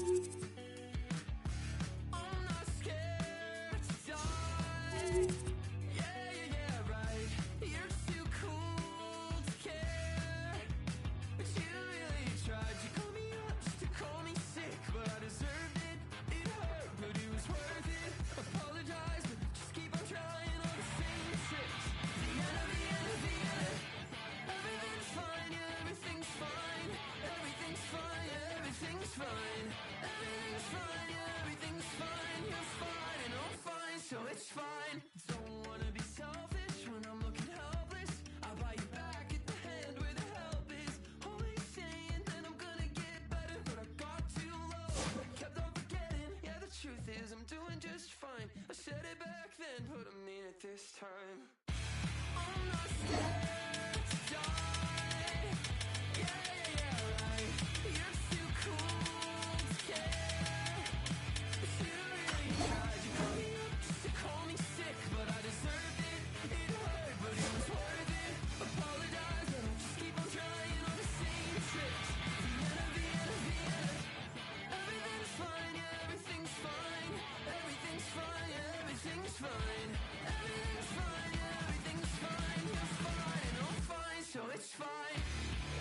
I'm not scared to die. Yeah, yeah, yeah, right. You're too cool to care. But you really tried. You called me up just to call me sick, but I deserved it. It hurt, but it was worth it. Apologize, but just keep on trying all the same tricks. Vienna, Vienna, Vienna. Everything's fine, yeah, everything's fine. Everything's fine, yeah, everything's fine. Everything's fine, yeah, everything's fine. You're fine and I'm fine, so it's fine. Don't wanna be selfish when I'm looking helpless. I'll buy you back at the hand where the help is. Always saying that I'm gonna get better, but I got too low. Kept on forgetting, yeah, the truth is I'm doing just fine. I said it back then, but I mean it this time. I'm not scared to die. Yeah, yeah, yeah, right. You're too cool to care. But you really tried. You called me up just to call me sick, but I deserved it. It hurt, but it was worth it. Apologize, but I'll just keep on trying all the same tricks. Vienna, Vienna, Vienna. Everything's fine, yeah, everything's fine. Everything's fine, yeah, everything's fine. Everything's fine, yeah, everything's fine. You're fine and I'm fine, so it's fine.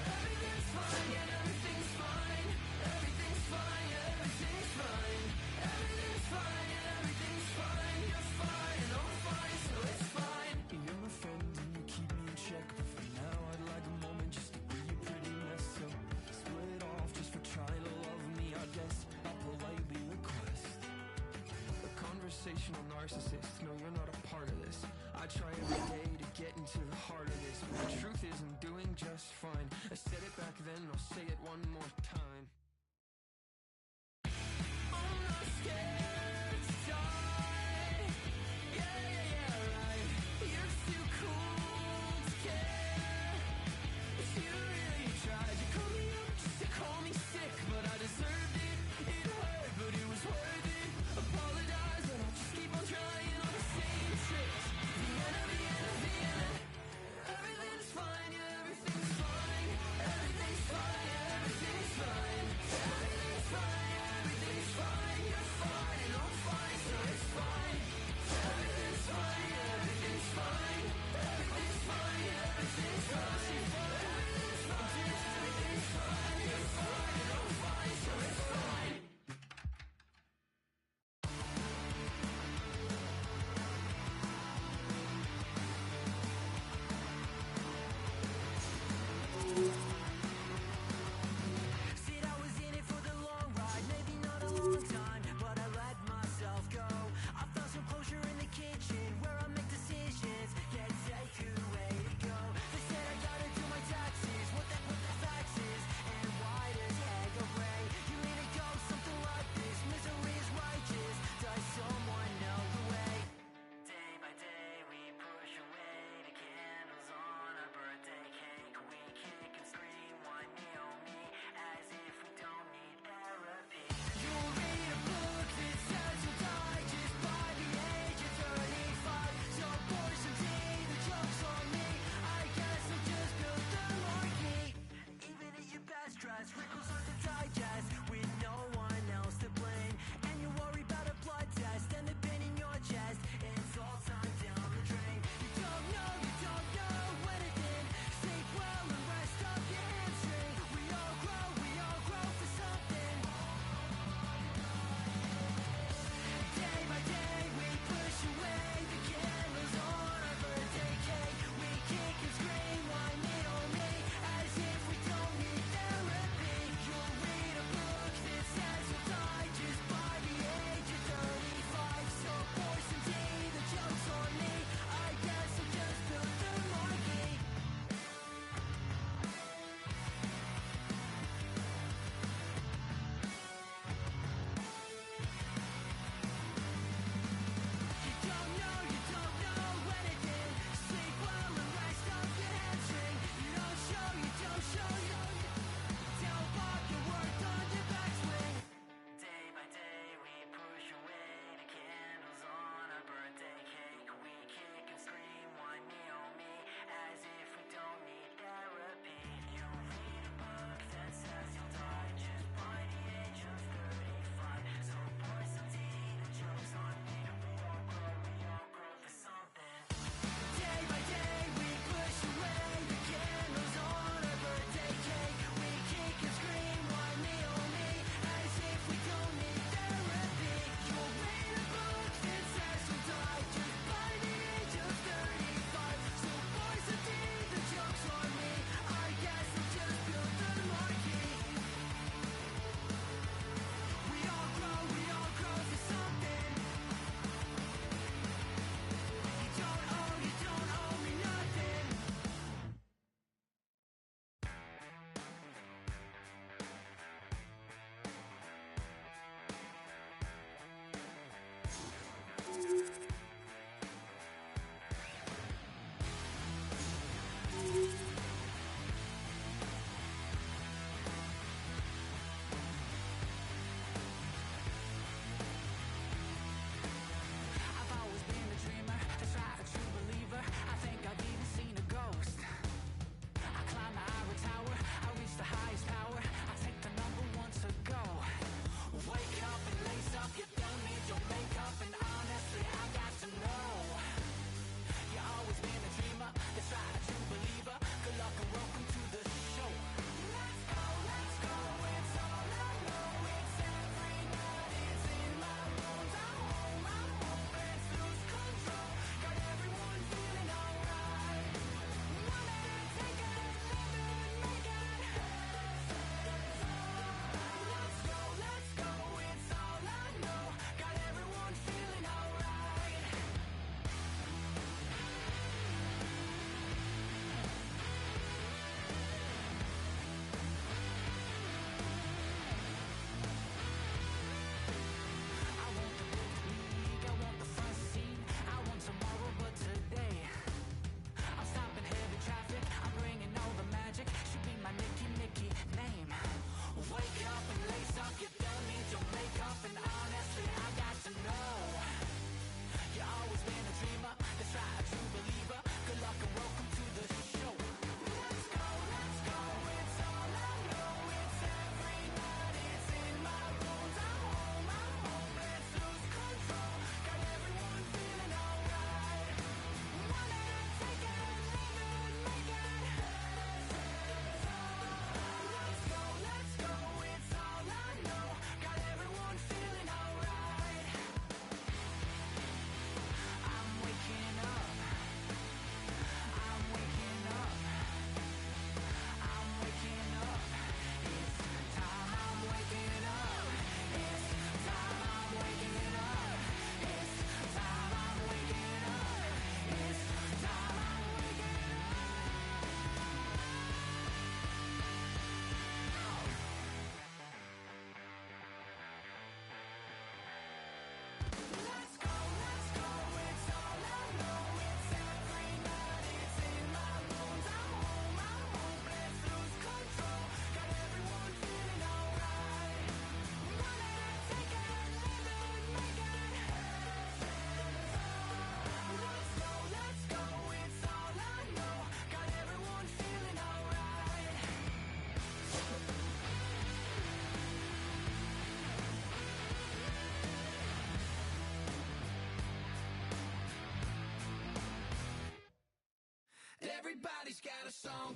Everything's fine, yeah, everything's fine. Everything's fine, yeah, everything's fine. Everything's fine, yeah, everything's fine. You're fine and I'm fine, so it's fine. You're my friend and you keep me in check, but for now I'd like a moment just to be a pretty mess. So split off just for trying to love me, I guess I'll politely request a conversational narcissist. No, you're not a part of this. I try every day to get into the heart of this, but the truth is I'm doing just fine. I said it back then, I'll say it one more time. I'm not scared to die. Yeah, yeah, yeah, right. You're too cool to care. But you really tried. You called me up just to call me sick, but I deserved it. It hurt, but it was worth it. Apologize, but I'll just keep on trying all the same tricks. Vienna, Vienna, Vienna. Everything's fine, yeah, everything's fine. Everything's fine, yeah, everything's fine.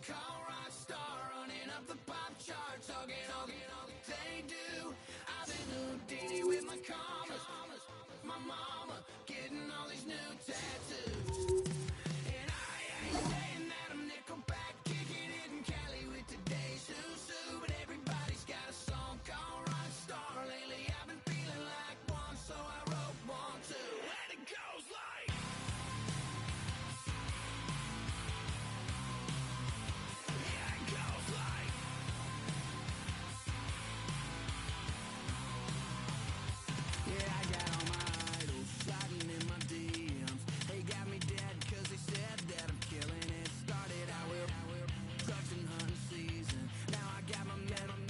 called rock star, running up the pop charts, talking all they do. I've been Houdini with my commas, my mama getting all these new tattoos. And I ain't saying that I'm Nickelback, kicking it in Cali with today's Susu, but everybody's got a song called rock star. Lately I've been feeling like one, so I wrote one too. And it goes like, yeah, it goes like, yeah, I got all my idols sliding in my DMs. They got me dead cause they said that I'm killing it. Started out with drugs and hunting season. Now I got my metal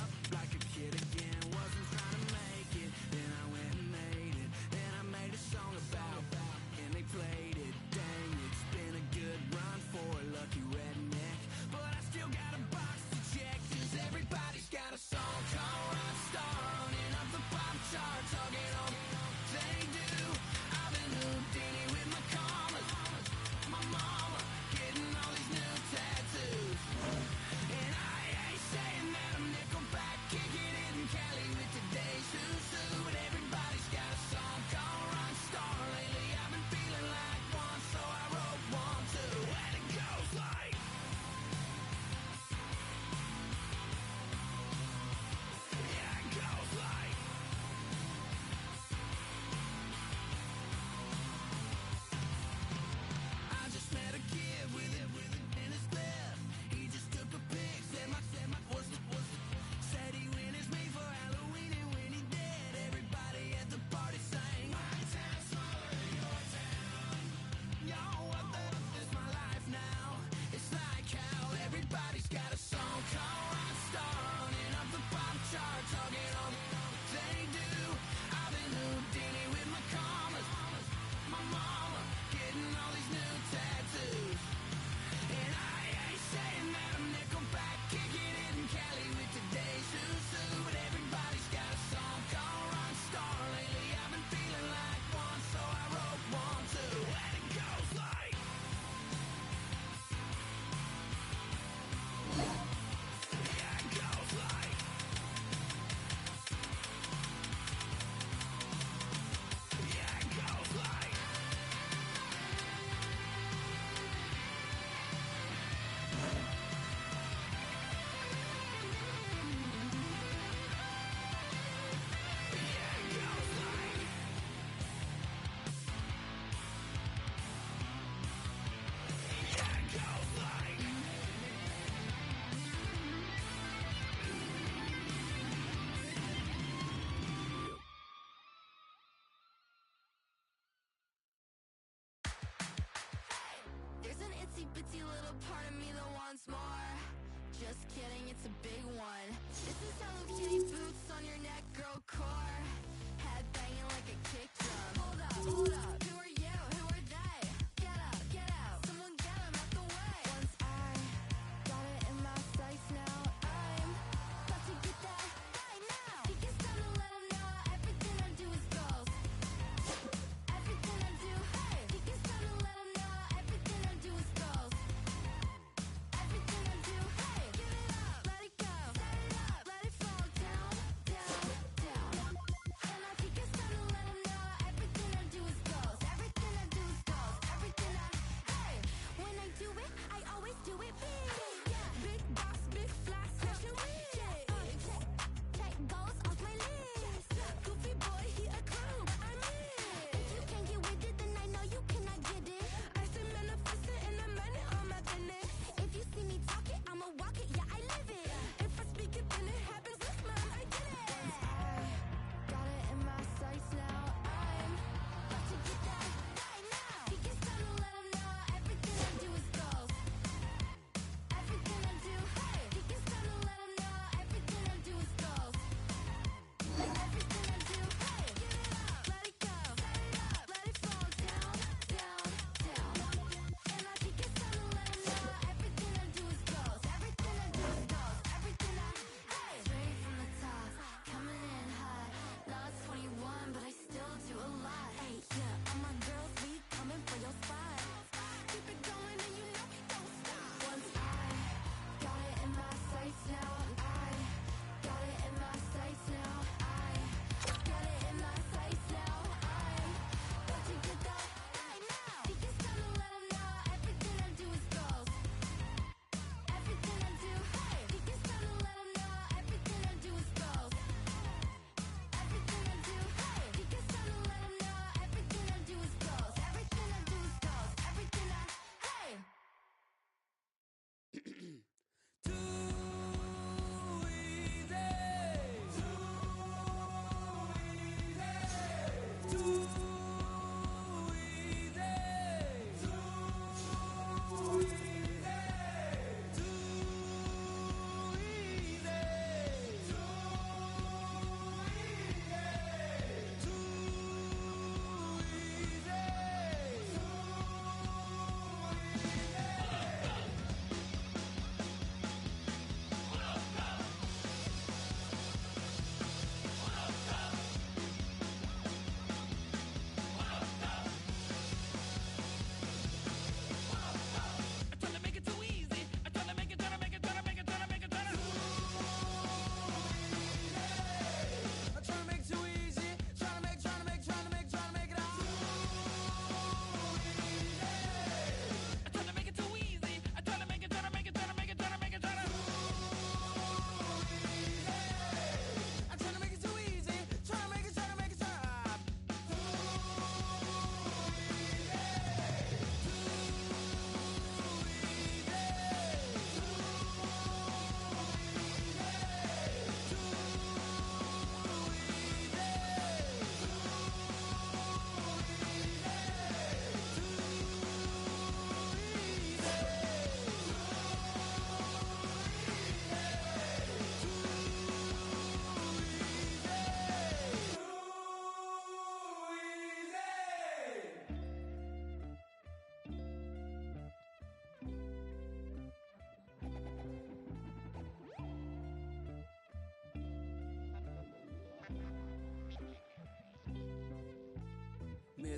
up like a kid again. Wasn't trying to make it, then I went and made it. Then I made a song about and they played it. Dang, it's been a good run for a lucky redneck, but I still got a box to check, cause everybody's got a song called Rockstar, running up the pop charts, talking all they do. I've been Houdini with my commas, my mama getting all these new tattoos. And I ain't saying that I'm Nickelback, kicking it in Cali with today's Susu, but everybody's got a song called Rockstar. Lately I've been feeling like one, so I wrote one too. And it goes like, yeah, it goes like,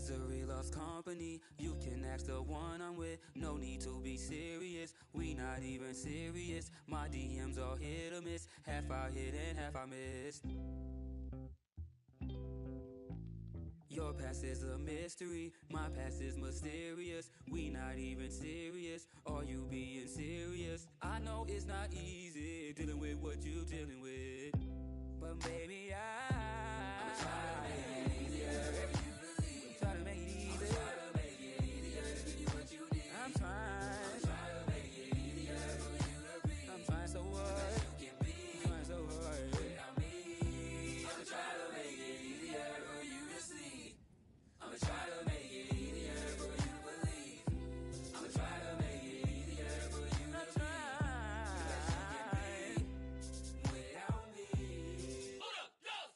Misery loves company. You can ask the one I'm with. No need to be serious. We not even serious. My DMs are hit or miss. Half I hit and half I missed. Your past is a mystery, my past is mysterious. We not even serious, are you being serious? I know it's not easy dealing with what you dealing with, but baby I'ma try to make it easier for you to leave. Try to make it easier. I'm trying to make it easier to give you what you need. I'm trying to make it easier for you to breathe. I'm trying so hard. You can be. I'm trying so hard. Without me, I'ma try to make it easier for you to sleep. I'ma try to make it easier for you to believe. I'ma try to make it easier for you to breathe. Because you can breathe without me. Hold up, love!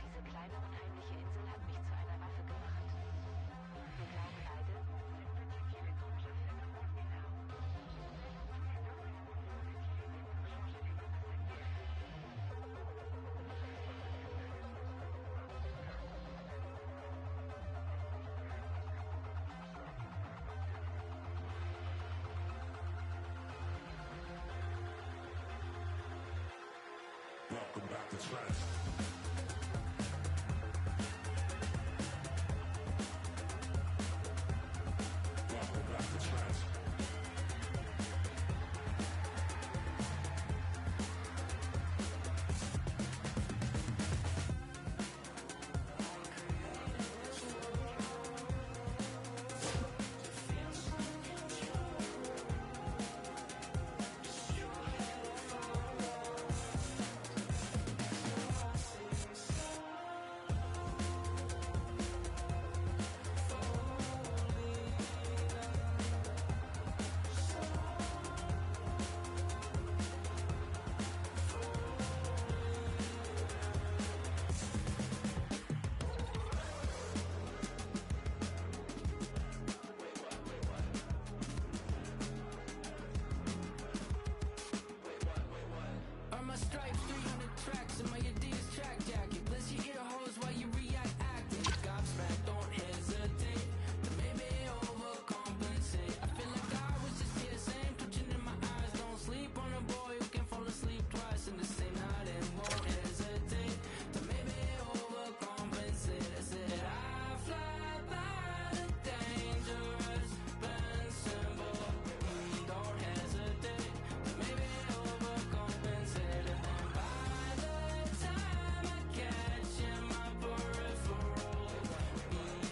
Diese kleine unheimliche Insel hat mich zu einer Waffe gemacht. Wir glauben beide, Welcome back to trance. Welcome back to trance. Are my stripes 300 tracks and my Adidas track jacket? Bless your ear holes while you react acting. Gobsmacked, don't hesitate to maybe overcompensate. I feel like I was just here the same, twitching in my eyes. Don't sleep on a boy who can fall asleep twice in the same night and won't hesitate to maybe overcompensate. I said I fly by the dangerous band symbol. Don't hesitate to maybe overcompensate. And then by the time I catch in my peripheral,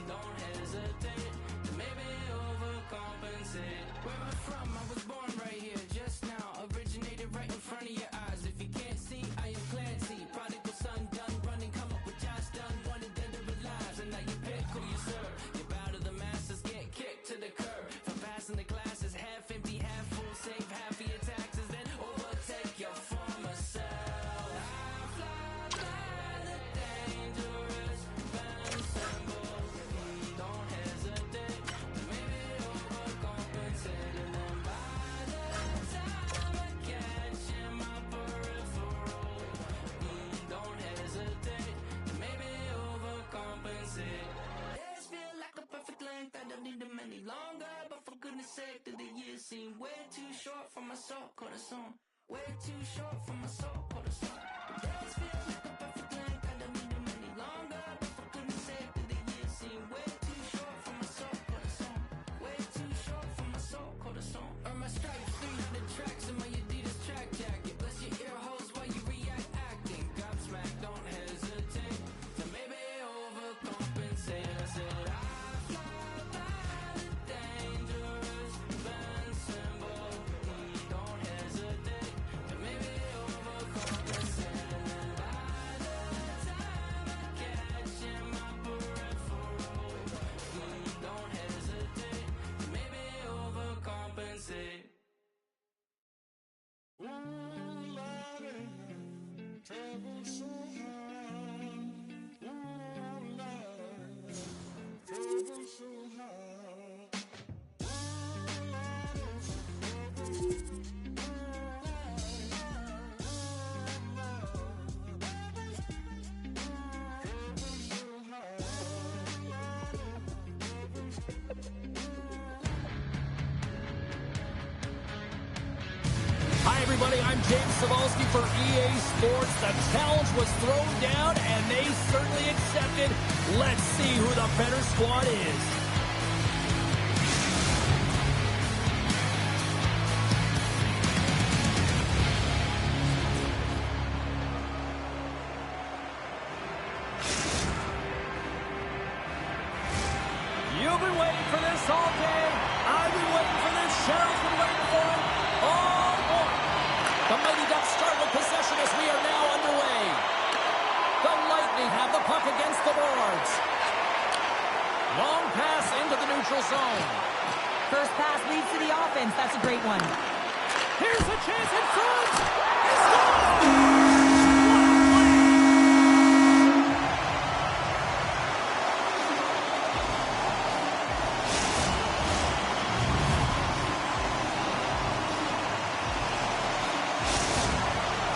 don't hesitate to maybe overcompensate. Where I'm from, I was born right here, just now. Originated right in front of your eyes. If you can't see, I am Clancy. Prodigal son, done running, come up with Josh done, wanted dead or alive. And now you pick who you serve. You bow to the masters, get kicked to the curb. For passing the classes, half empty, half full, save half of your taxes, then overtake your former self. I fly by the dangerous band symbol. Don't hesitate to maybe overcompensate. And then by the time I catch in my peripheral, don't hesitate to maybe overcompensate. Days feel like a perfect length, I don't need them any longer. But for goodness sake, do the years seem way too short for my soul, corazón? Way too short for my soul, corazón. Days feel like a perfect length, I don't need them any longer. But for goodness sake, do the years seem way too short for my soul, corazón? Way too short for my soul, corazón. Earn my stripes, 300 tracks in my Adidas track jacket. Bless your ear holes while you react acting. Gobsmacked, don't hesitate to maybe overcompensate. I said I fly by the dangerous band symbol. Don't hesitate to maybe overcompensate. Hi, everybody. I'm James Cebulski for EA Sports. The challenge was thrown down, and they certainly accepted. Let's see who the better squad is. You've been waiting for this all day. I've been waiting for this. Cheryl's been waiting for it all morning. The Mighty Ducks start with possession as we are now underway. The Lightning have the puck against the boards. Long pass into the neutral zone. First pass leads to the offense. That's a great one. Here's a chance in front. He scores!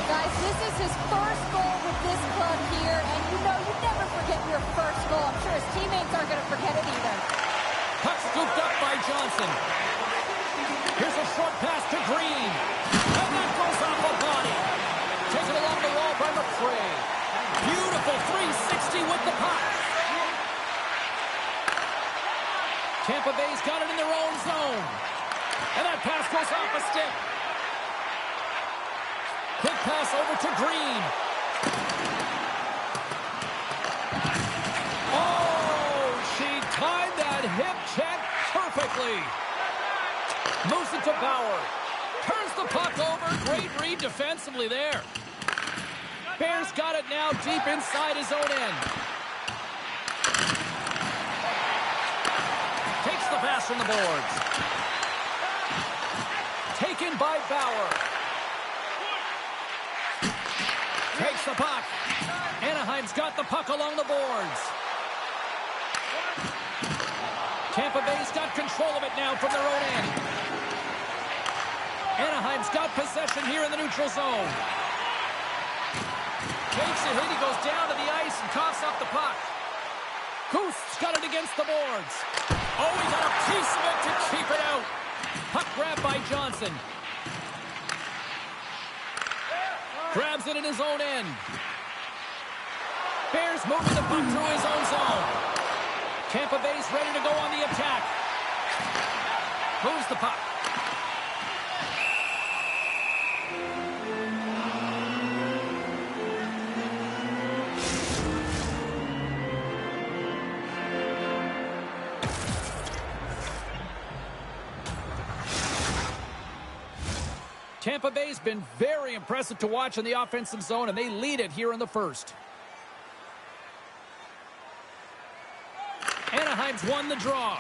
Guys, this is his first goal with this club here, and you know you never forget your first goal. I'm sure his teammates aren't going to forget it either. Puck scooped up by Johnson. Here's a short pass to Green. And that goes off the body. Taken along the wall by McCray. Beautiful 360 with the puck. Tampa Bay's got it in their own zone. And that pass goes off a stick. Quick pass over to Green. Oh, she timed that hip check perfectly. Moves it to Bauer. Turns the puck over. Great read defensively there. Bears got it now deep inside his own end. Takes the pass from the boards. Taken by Bauer. Takes the puck. Anaheim's got the puck along the boards. Tampa Bay's got control of it now from their own end. Anaheim's got possession here in the neutral zone. Takes a hit. He goes down to the ice and coughs up the puck. Goost's got it against the boards. Oh, he got a piece of it to keep it out. Puck grabbed by Johnson. Grabs it in his own end. Bears moving the puck through his own zone. Tampa Bay's ready to go on the attack. Moves the puck. Tampa Bay's been very impressive to watch in the offensive zone, and they lead it here in the first. Anaheim's won the draw.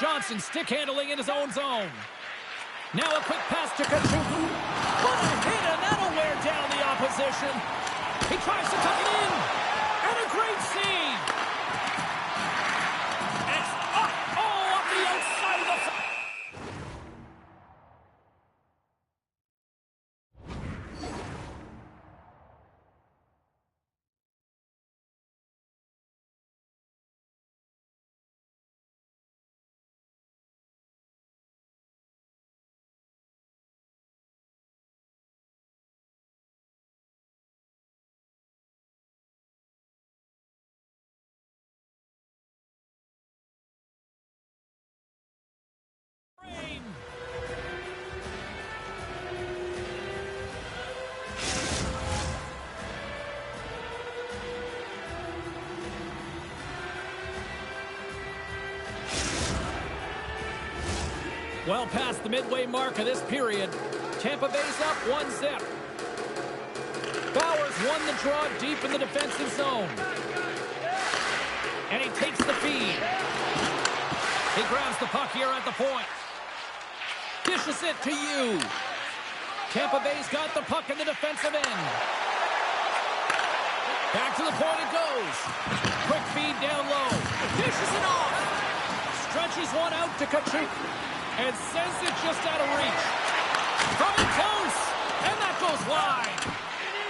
Johnson stick handling in his own zone. Now a quick pass to Kachuk. What a hit, and that'll wear down the opposition. He tries to tuck it in. And a great save. It's up, up the outside of the... Well past the midway mark of this period. Tampa Bay's up 1-0. Bauer's won the draw deep in the defensive zone. And he takes the feed. He grabs the puck here at the point. Dishes it to you. Tampa Bay's got the puck in the defensive end. Back to the point it goes. Quick feed down low. Dishes it off. Stretches one out to Kachuk. And sends it just out of reach. From close. And that goes wide.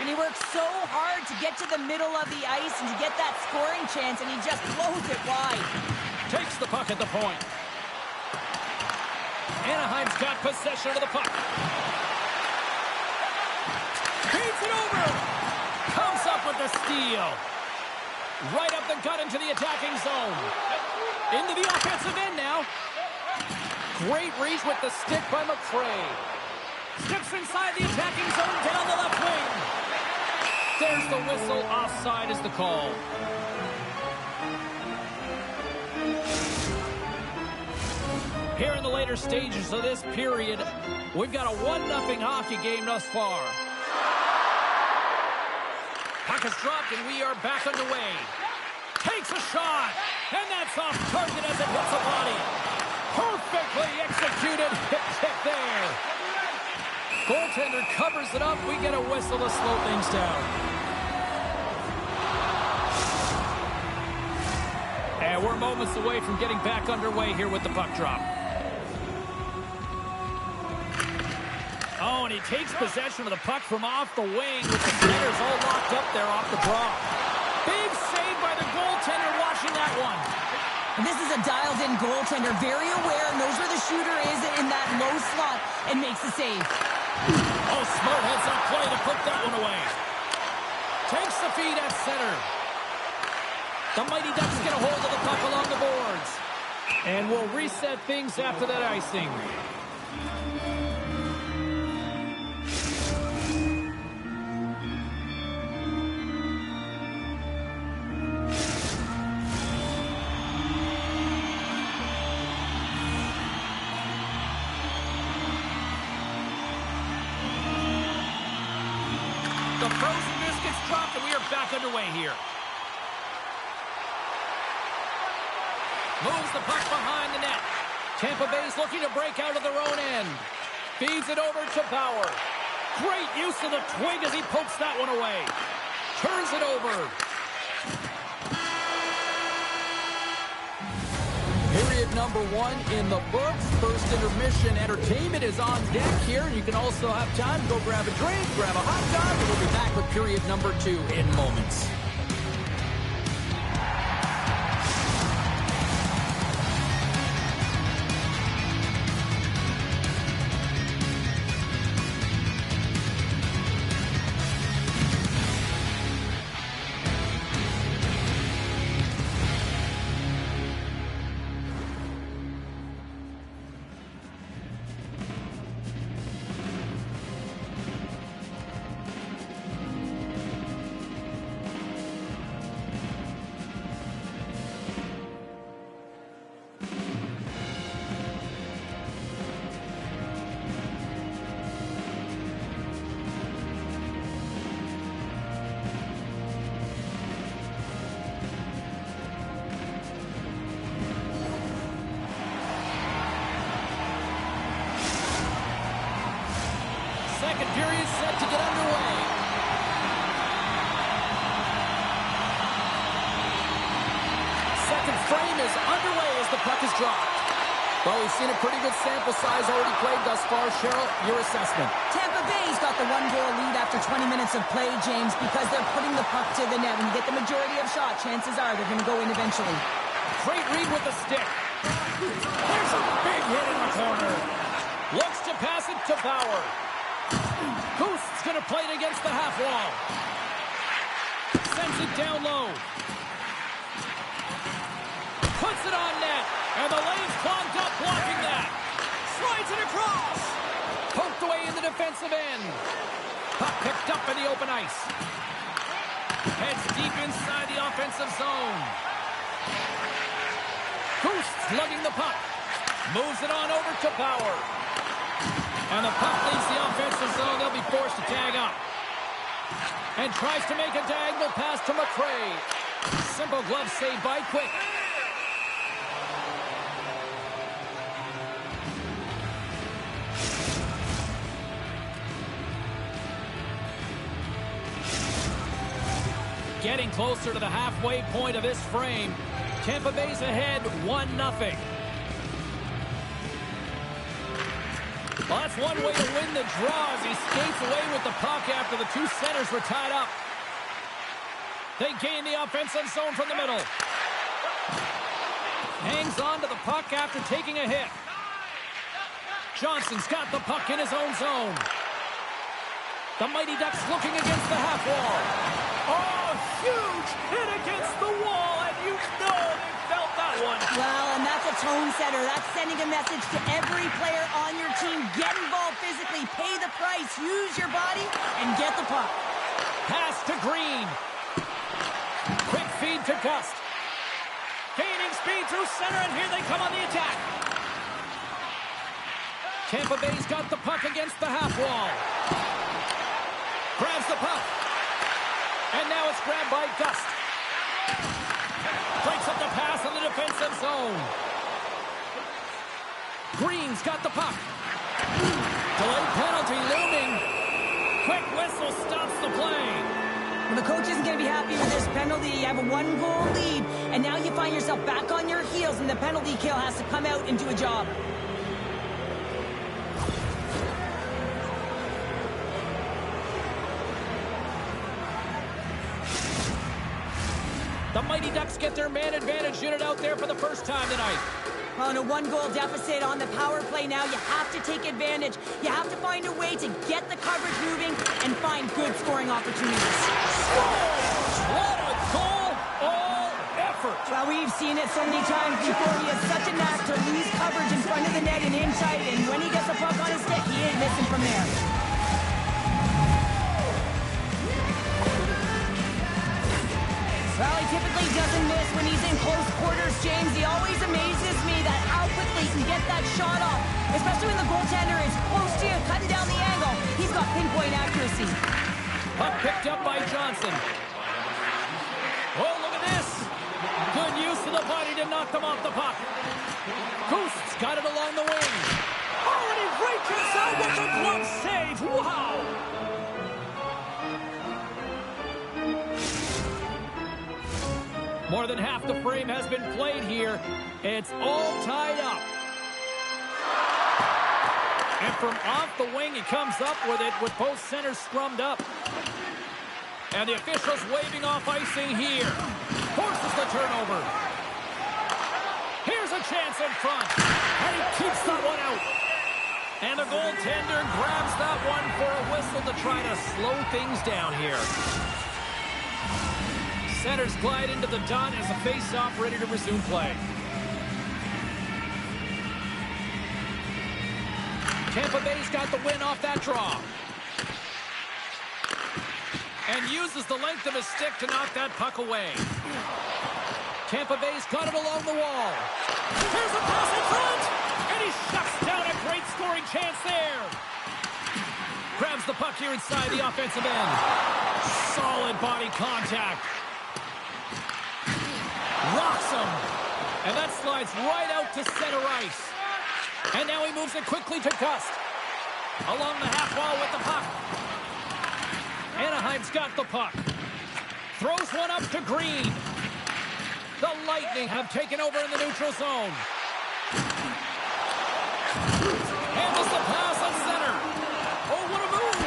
And he works so hard to get to the middle of the ice and to get that scoring chance, and he just blows it wide. Takes the puck at the point. Anaheim's got possession of the puck. Beats it over. Comes up with the steal. Right up the gut into the attacking zone. Into the offensive end now. Great reach with the stick by McCray. Steps inside the attacking zone down the left wing. There's the whistle. Offside is the call. Here in the later stages of this period, we've got a 1-0 hockey game thus far. Puck is dropped and we are back underway. Takes a shot, and that's off target as it hits a body. Perfectly executed hip check there. Goaltender covers it up. We get a whistle to slow things down. And we're moments away from getting back underway here with the puck drop. Oh, and he takes possession of the puck from off the wing with the centers all locked up there off the draw. Big save by the goaltender watching that one. And this is a dialed-in goaltender, very aware, knows where the shooter is in that low slot, and makes the save. Oh, smart heads-up play to put that one away. Takes the feed at center. The Mighty Ducks get a hold of the puck along the boards. And we'll reset things after that icing. The frozen disc gets dropped, and we are back underway here. Moves the puck behind the net. Tampa Bay's looking to break out of their own end. Feeds it over to Bauer. Great use of the twig as he pokes that one away. Turns it over. Period number 1 in the books. First intermission entertainment is on deck here. You can also have time to go grab a drink, grab a hot dog, and we'll be back with period number 2 in moments. Second period set to get underway. Second frame is underway as the puck is dropped. Well, we've seen a pretty good sample size already played thus far. Cheryl, your assessment. Tampa Bay's got the 1-goal lead after 20 minutes of play, James, because they're putting the puck to the net. When you get the majority of shots, chances are they're going to go in eventually. Great read with the stick. There's a big hit in the corner. Looks to pass it to Bauer. Goost's going to play it against the half wall. Sends it down low. Puts it on net. And the lane's clogged up blocking that. Slides it across. Poked away in the defensive end. Puck picked up in the open ice. Heads deep inside the offensive zone. Goost's lugging the puck. Moves it on over to Bauer. And the puck leaves the offensive zone. They'll be forced to tag up. And tries to make a diagonal pass to McCray. Simple glove save by Quick. Getting closer to the halfway point of this frame. Tampa Bay's ahead 1-0. Well, that's one way to win the draw as he skates away with the puck after the two centers were tied up. They gain the offensive zone from the middle. Hangs on to the puck after taking a hit. Johnson's got the puck in his own zone. The Mighty Ducks looking against the half wall. Oh, huge hit against the wall, and you know they felt that one. Well, and that's a tone setter. That's sending a message to every player on your team. Get involved physically, pay the price, use your body, and get the puck. Pass to Green. Quick feed to Gust. Gaining speed through center, and here they come on the attack. Tampa Bay's got the puck against the half wall. Grabs the puck. And now it's grabbed by Gust. Breaks up the pass in the defensive zone. Green's got the puck. Delayed penalty looming. Quick whistle stops the play. Well, the coach isn't going to be happy with this penalty. You have a 1-goal lead, and now you find yourself back on your heels, and the penalty kill has to come out and do a job. The Mighty Ducks get their man advantage unit out there for the first time tonight. On a 1-goal deficit on the power play now, you have to take advantage. You have to find a way to get the coverage moving and find good scoring opportunities. What a goal! All effort! Well, we've seen it so many times before. He has such a knack to lose coverage in front of the net and inside, and when he gets the puck on his stick, he ain't missing from there. Well, he typically doesn't miss when he's in close quarters, James. He always amazes me that how quickly he can get that shot off, especially when the goaltender is close to you, cutting down the angle. He's got pinpoint accuracy. Puck picked up by Johnson. Oh, look at this. Good use of the body to knock them off the puck. Goost's got it along the wing. Oh, and he reaches out with the glove save. Wow. More than half the frame has been played here. It's all tied up. And from off the wing, he comes up with it with both centers scrummed up. And the officials waving off icing here. Forces the turnover. Here's a chance in front. And he keeps that one out. And the goaltender grabs that one for a whistle to try to slow things down here. Centers glide into the dot as a face-off ready to resume play. Tampa Bay's got the win off that draw. And uses the length of his stick to knock that puck away. Tampa Bay's got it along the wall. Here's a pass in front! And he shuts down a great scoring chance there. Grabs the puck here inside the offensive end. Solid body contact. Rocks him. And that slides right out to center ice. And now he moves it quickly to Gust. Along the half wall with the puck. Anaheim's got the puck. Throws one up to Green. The Lightning have taken over in the neutral zone. Handles the pass at center. Oh, what a move.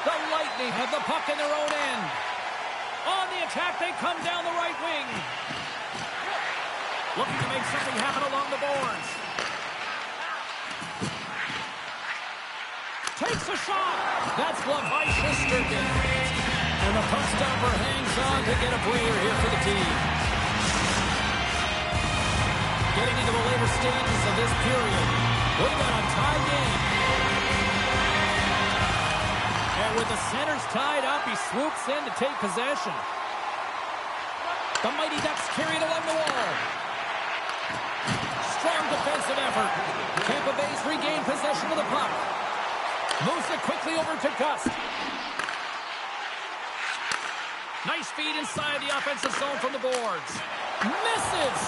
The Lightning have the puck in their own end. On the attack, they come down the right wing. Looking to make something happen along the boards. Takes a shot. That's gloved by Shesterkin. And the puck stopper hangs on to get a breather here for the team. Getting into the later stages of this period, we've got a tie game. And with the centers tied up, he swoops in to take possession. The Mighty Ducks carried along the wall. Strong defensive effort. Tampa Bay's regained possession of the puck. Moves it quickly over to Gust. Nice feed inside the offensive zone from the boards. Misses.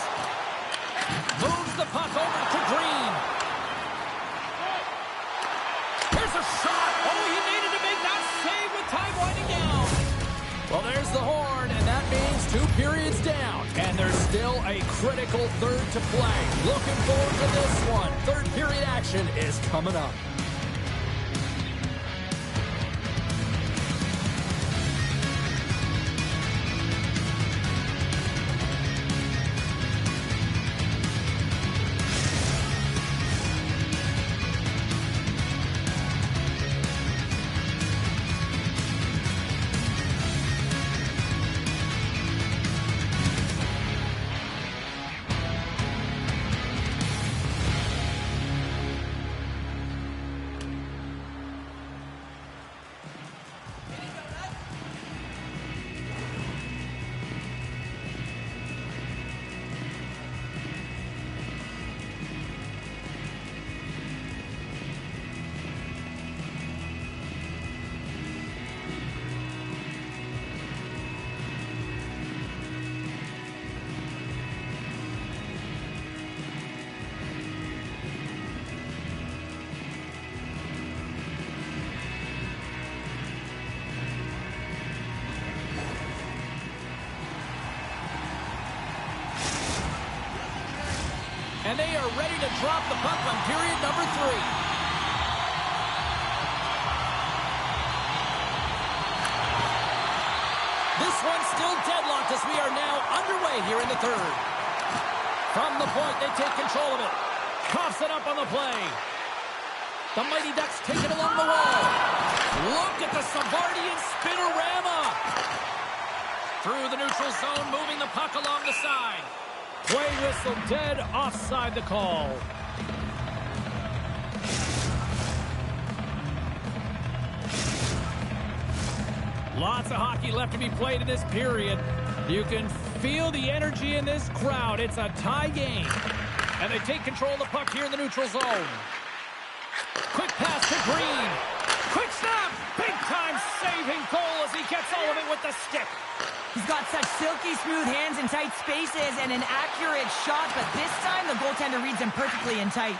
Moves the puck over to Green. Here's a shot. Oh, he needed to make that save with time winding down. Well, there's the horn, and that means 2 periods down. And there's still a critical third to play. Looking forward to this one. Third period action is coming up. And they are ready to drop the puck on period number 3. This one's still deadlocked as we are now underway here in the third. From the point, they take control of it. Coughs it up on the play. The Mighty Ducks take it along the wall. Look at the Savardian spinorama. Through the neutral zone, moving the puck along the side. Play whistle dead, offside the call. Lots of hockey left to be played in this period. You can feel the energy in this crowd. It's a tie game. And they take control of the puck here in the neutral zone. Quick pass to Green. Quick snap. Big time saving goal as he gets all of it with the stick. He's got such silky smooth hands in tight spaces and an accurate shot, but this time the goaltender reads him perfectly in tight.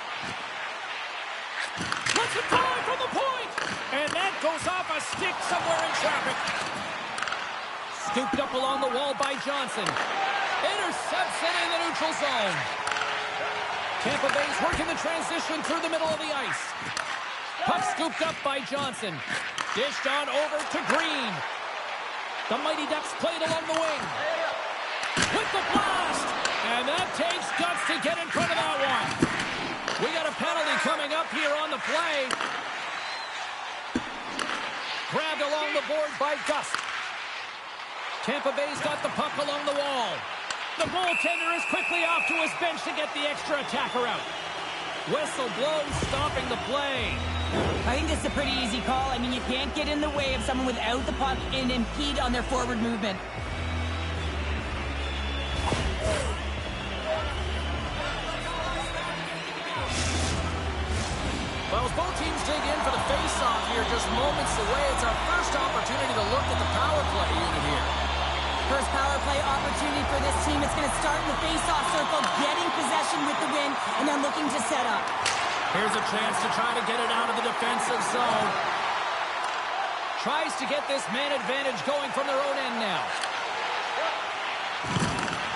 Let's it fly from the point! And that goes off a stick somewhere in traffic. Scooped up along the wall by Johnson. Intercepts it in the neutral zone. Tampa Bay's working the transition through the middle of the ice. Puck scooped up by Johnson. Dished on over to Green. The Mighty Ducks played along the wing. With the blast! And that takes guts to get in front of that one. We got a penalty coming up here on the play. Grabbed along the board by Gust. Tampa Bay's got the puck along the wall. The goaltender is quickly off to his bench to get the extra attacker out. Whistle blows, stopping the play. I think this is a pretty easy call. I mean, you can't get in the way of someone without the puck and impede on their forward movement. Well, as both teams dig in for the face-off here, just moments away, it's our first opportunity to look at the power play unit here. First power play opportunity for this team. It's going to start in the face-off circle, getting possession with the win, and then looking to set up. Here's a chance to try to get it out of the defensive zone. Tries to get this man advantage going from their own end now.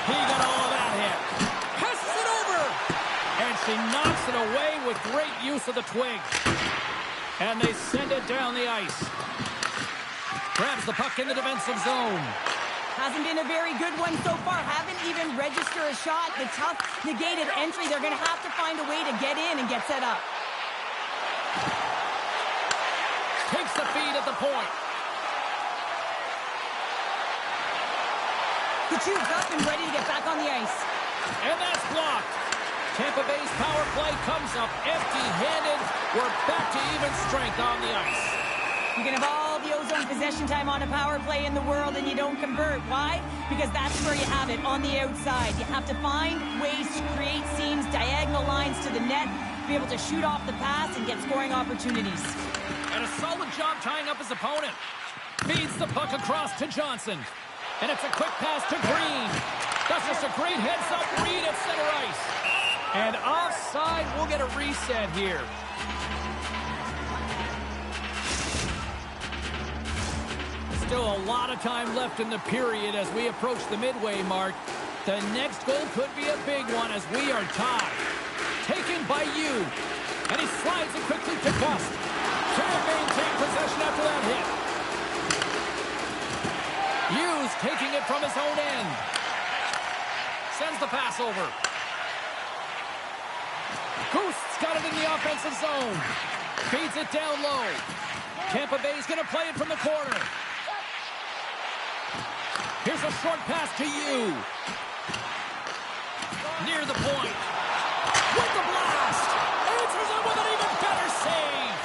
He got all of that hit. Passes it over. And she knocks it away with great use of the twig. And they send it down the ice. Grabs the puck in the defensive zone. Hasn't been a very good one so far. Haven't even registered a shot. The tough negated entry. They're going to have to find a way to get in and get set up. Takes the feed at the point. Kachuk's up and ready to get back on the ice. And that's blocked. Tampa Bay's power play comes up empty-handed. We're back to even strength on the ice. You can have all the ozone possession time on a power play in the world and you don't convert. Why? Because that's where you have it, on the outside. You have to find ways to create seams, diagonal lines to the net, be able to shoot off the pass and get scoring opportunities. And a solid job tying up his opponent. Feeds the puck across to Johnson. And it's a quick pass to Green. That's just a great heads-up read at center ice. And offside, we'll get a reset here. Still a lot of time left in the period as we approach the midway mark. The next goal could be a big one as we are tied. Taken by Yu. And he slides it quickly to Gust. Can't maintain possession after that hit. Yu's taking it from his own end. Sends the pass over. Goost's got it in the offensive zone. Feeds it down low. Tampa Bay's going to play it from the corner. Here's a short pass to Yu. Near the point. With the blast. Answers it with an even better save.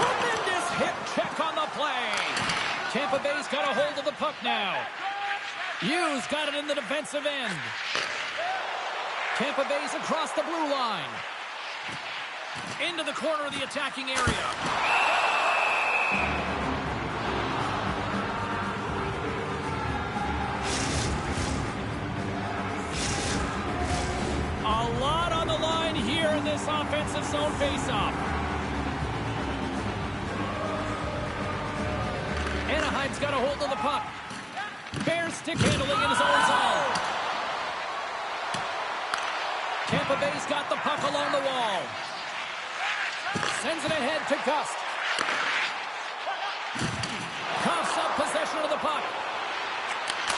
Tremendous hip check on the play. Tampa Bay's got a hold of the puck now. Yu's got it in the defensive end. Tampa Bay's across the blue line. Into the corner of the attacking area. A lot on the line here in this offensive zone faceoff. Anaheim's got a hold of the puck. Bears stick handling in his own zone. Tampa Bay's got the puck along the wall. Sends it ahead to Gust. Coughs up possession of the puck.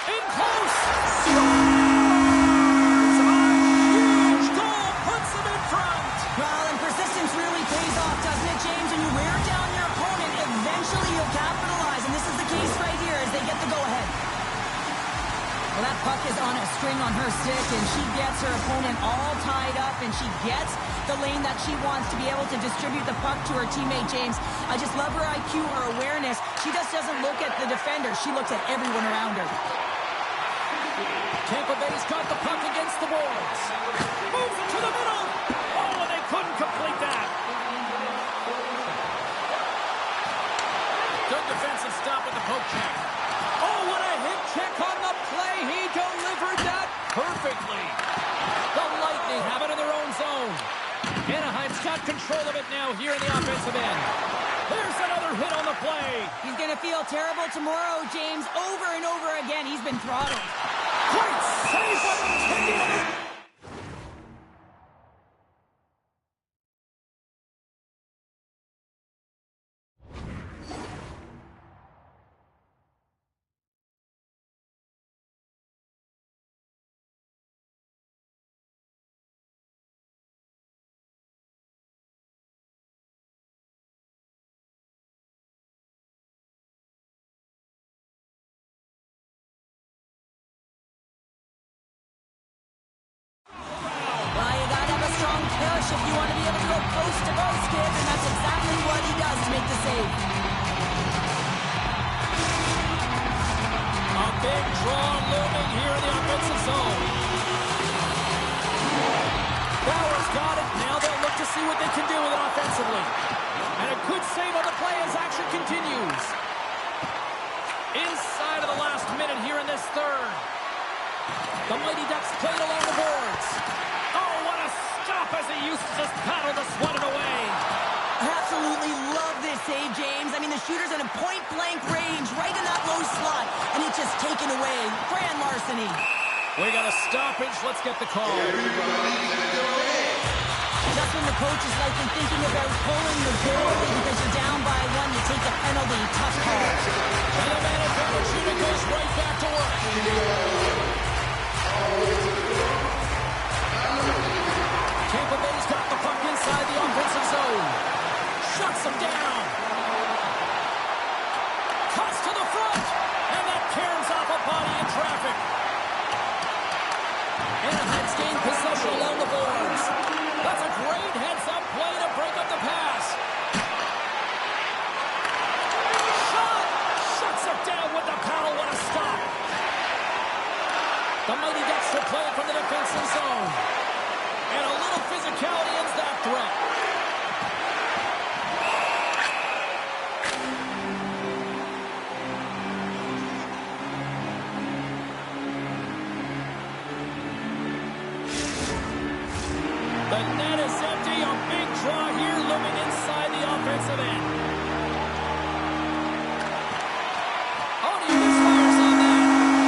In close. Scores! A huge goal puts them in front. Well, and persistence really pays off, doesn't it, James? When you wear down your opponent, eventually you'll capitalize. And this is the case right here as they get the go-ahead. Well, that puck is on a string on her stick, and she gets her opponent all tied up, and she gets the lane that she wants to be able to distribute the puck to her teammate, James. I just love her IQ, her awareness. She just doesn't look at the defender. She looks at everyone around her. Tampa Bay's got the puck against the boards. Moves it to the middle. Oh, and they couldn't complete that. Good defensive stop with the poke check. Oh, what a hit check on the play. He delivered that perfectly. The Lightning have it in their own zone. Anaheim's got control of it now here in the offensive end. There's another hit on the play. He's going to feel terrible tomorrow, James. Over and over again, he's been throttled. Great save by the Canadian. If you want to be able to go post to post, kid, and that's exactly what he does to make the save. A big draw looming here in the offensive zone. Bauer's got it. Now they'll look to see what they can do with it offensively. And a good save on the play as action continues. Inside of the last minute here in this third. The Mighty Ducks played along the boards. Oh, what a stop as he used to just paddle to swat it away. I absolutely love this save, James. I mean, the shooter's in a point-blank range, right in that low slot, and it's just taken away. Grand larceny. We got a stoppage. Let's get the call. Just when the coach is likely thinking about pulling the goalie because you're down by one, you take a penalty. Tough call. And the man advantage unit goes right back to work. Tampa Bay's got the puck inside the offensive zone. Shuts them down. Cuts to the front. And that caroms off a body in traffic. Anaheim's gained possession along the boards. That's a great heads-up play to break up the pass. Shot! Shuts it down with the paddle. What a stop. The Mighty Ducks will play it from the defensive zone. And a little physicality ends that threat. The net is empty. A big draw here looming inside the offensive end. Oh, he misfires on that.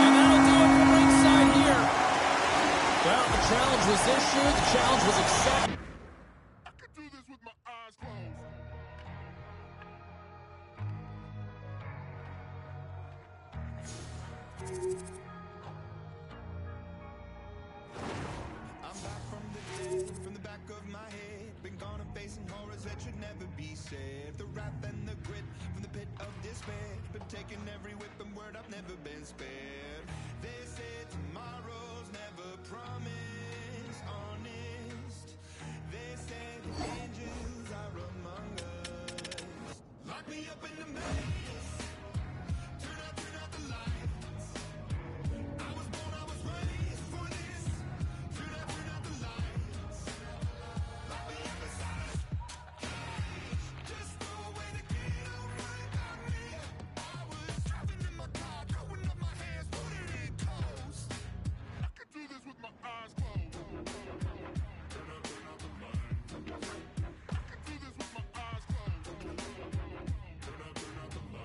And that'll do it from ringside here. Well, the challenge was issued. The challenge was accepted. I could do this with my eyes closed. I'm back from the dead, from the back of my head. Been gone and facing horrors that should never be said. The wrath and the grit from the pit of despair. Been taking every whip and word, I've never been spared. They say tomorrow's never promised, honest. They say the angels are among us. Lock me up in the maze. Turn out the lights. I was born, I was raised for this. Turn out the lights. Lock me up inside a cage. Just throw away the key, don't worry about me. I was driving in my car, throwing up my hands, put it in coast. I could do this with my eyes closed. Turn out the light. I could do this with my eyes closed. Turn out the light.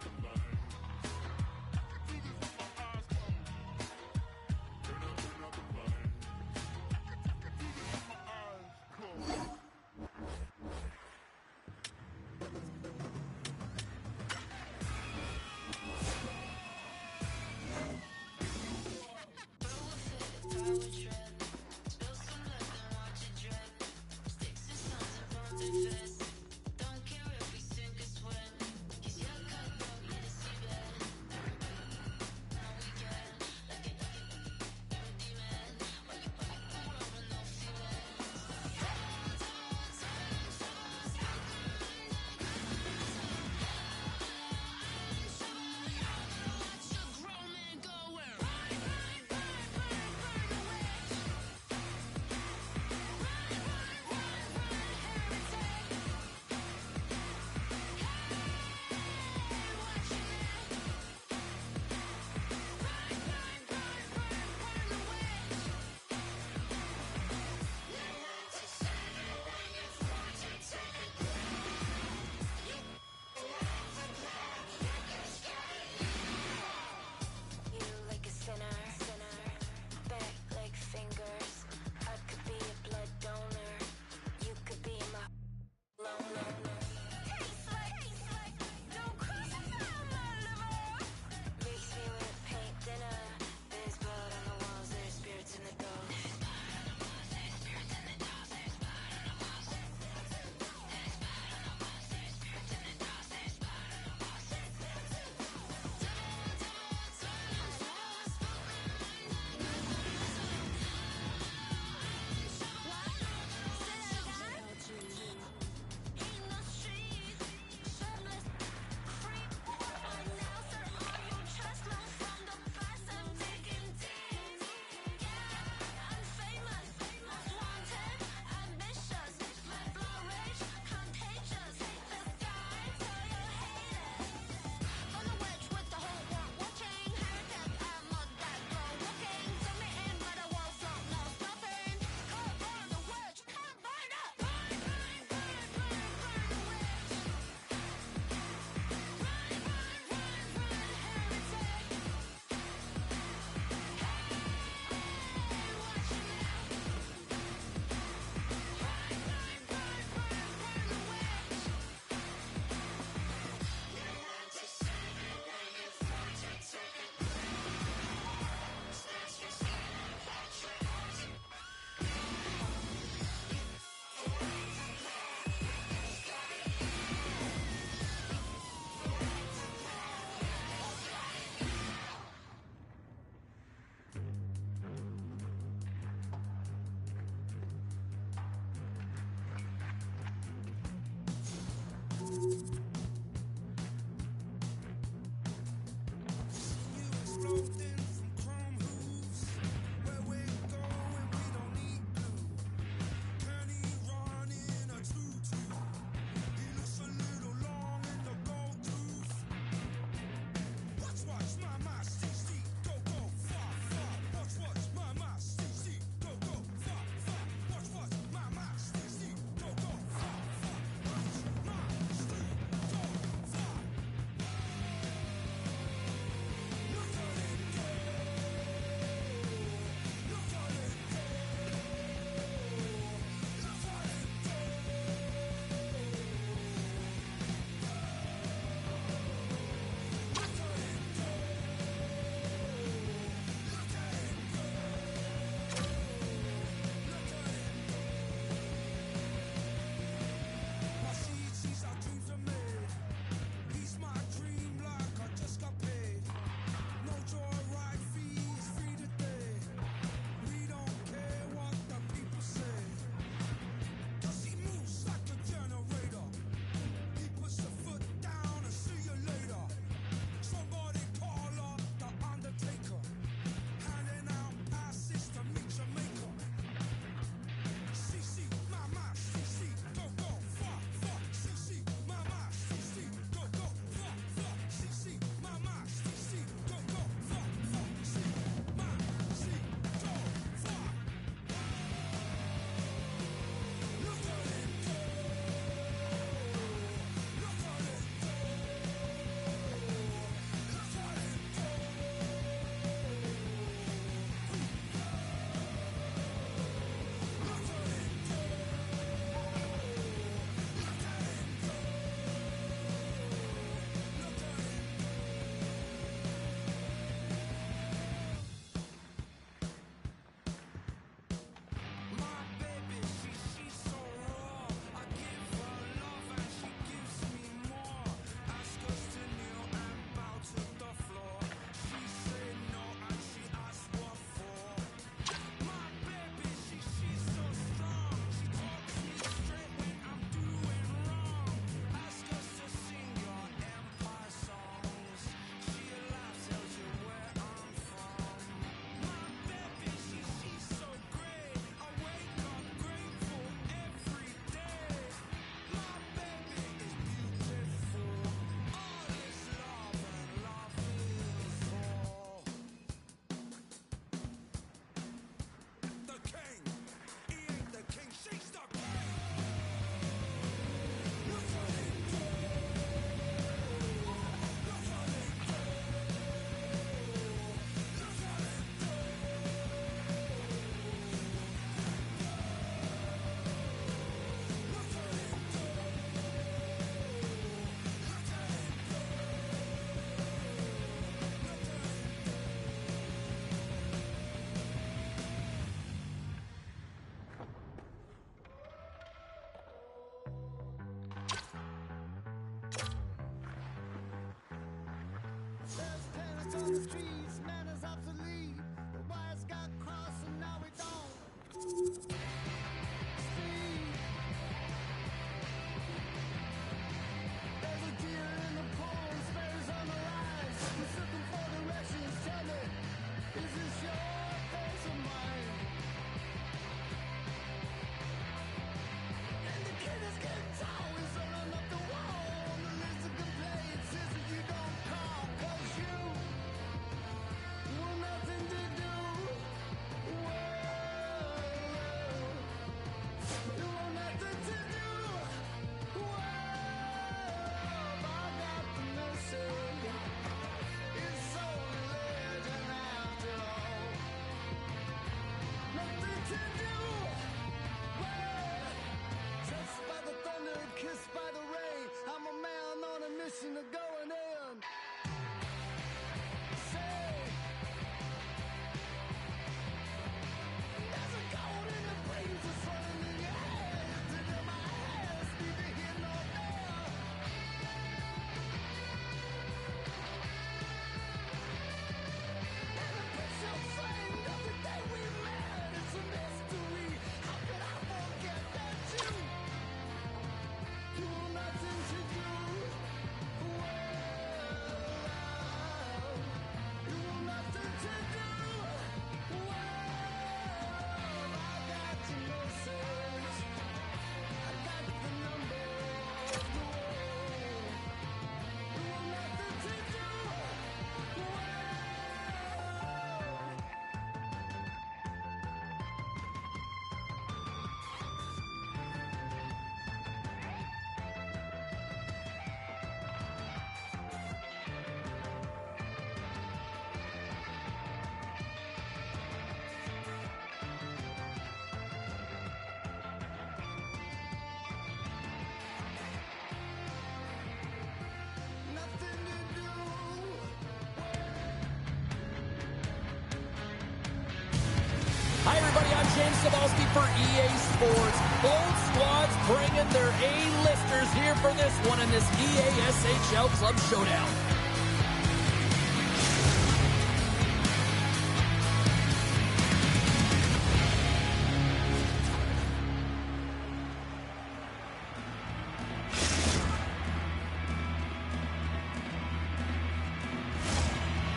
James Cebulski for EA Sports. Both squads bringing their A-listers here for this one in this EA SHL Club Showdown.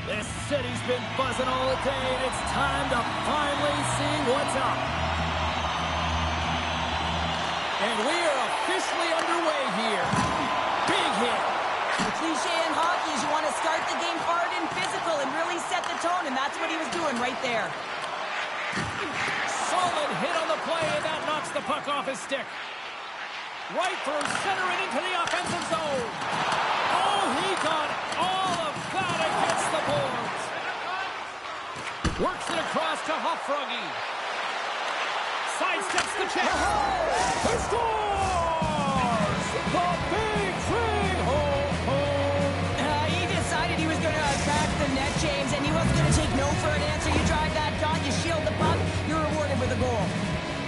This city's been buzzing all day, and it's time to finally see what's up. And we are officially underway here. Big hit. The cliche in hockey is you want to start the game hard and physical and really set the tone, and that's what he was doing right there. Solid hit on the play, and that knocks the puck off his stick. Right through center and into the offensive zone. Oh, he got all of that against the boards. Works it across to Hofrogge. Sidesteps the check. He scores! The big three! He decided he was going to attack the net, James, and he wasn't going to take no for an answer. You drive that dot, you shield the puck, you're rewarded with a goal.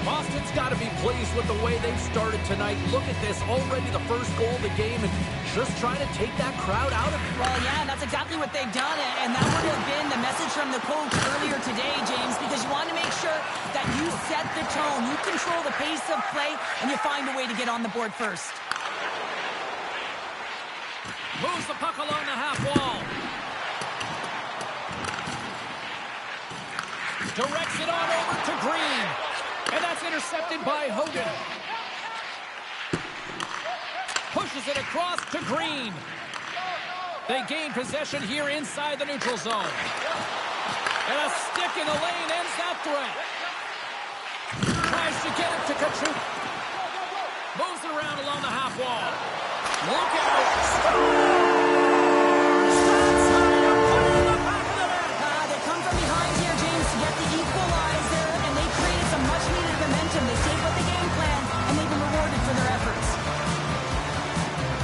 Boston's got to be pleased with the way they've started tonight. Look at this, already the first goal of the game, and just trying to take that crowd out of it. Well, yeah, that's exactly what they've done, and that would have been the message from the coach earlier today, James, because you want to make sure that you set the tone, you control the pace of play, and you find a way to get on the board first. Moves the puck along the half wall. Directs it on over to Green. And that's intercepted by Hogan. Pushes it across to Green. They gain possession here inside the neutral zone. And a stick in the lane ends that threat. Tries to get it to Kachuk. Moves it around along the half wall. Look out. Shots high up, put it in the back of the net. They come from behind here, James, to get the equalizer, and they created some much-needed momentum. They stayed with the game plan, and they've been rewarded for their efforts.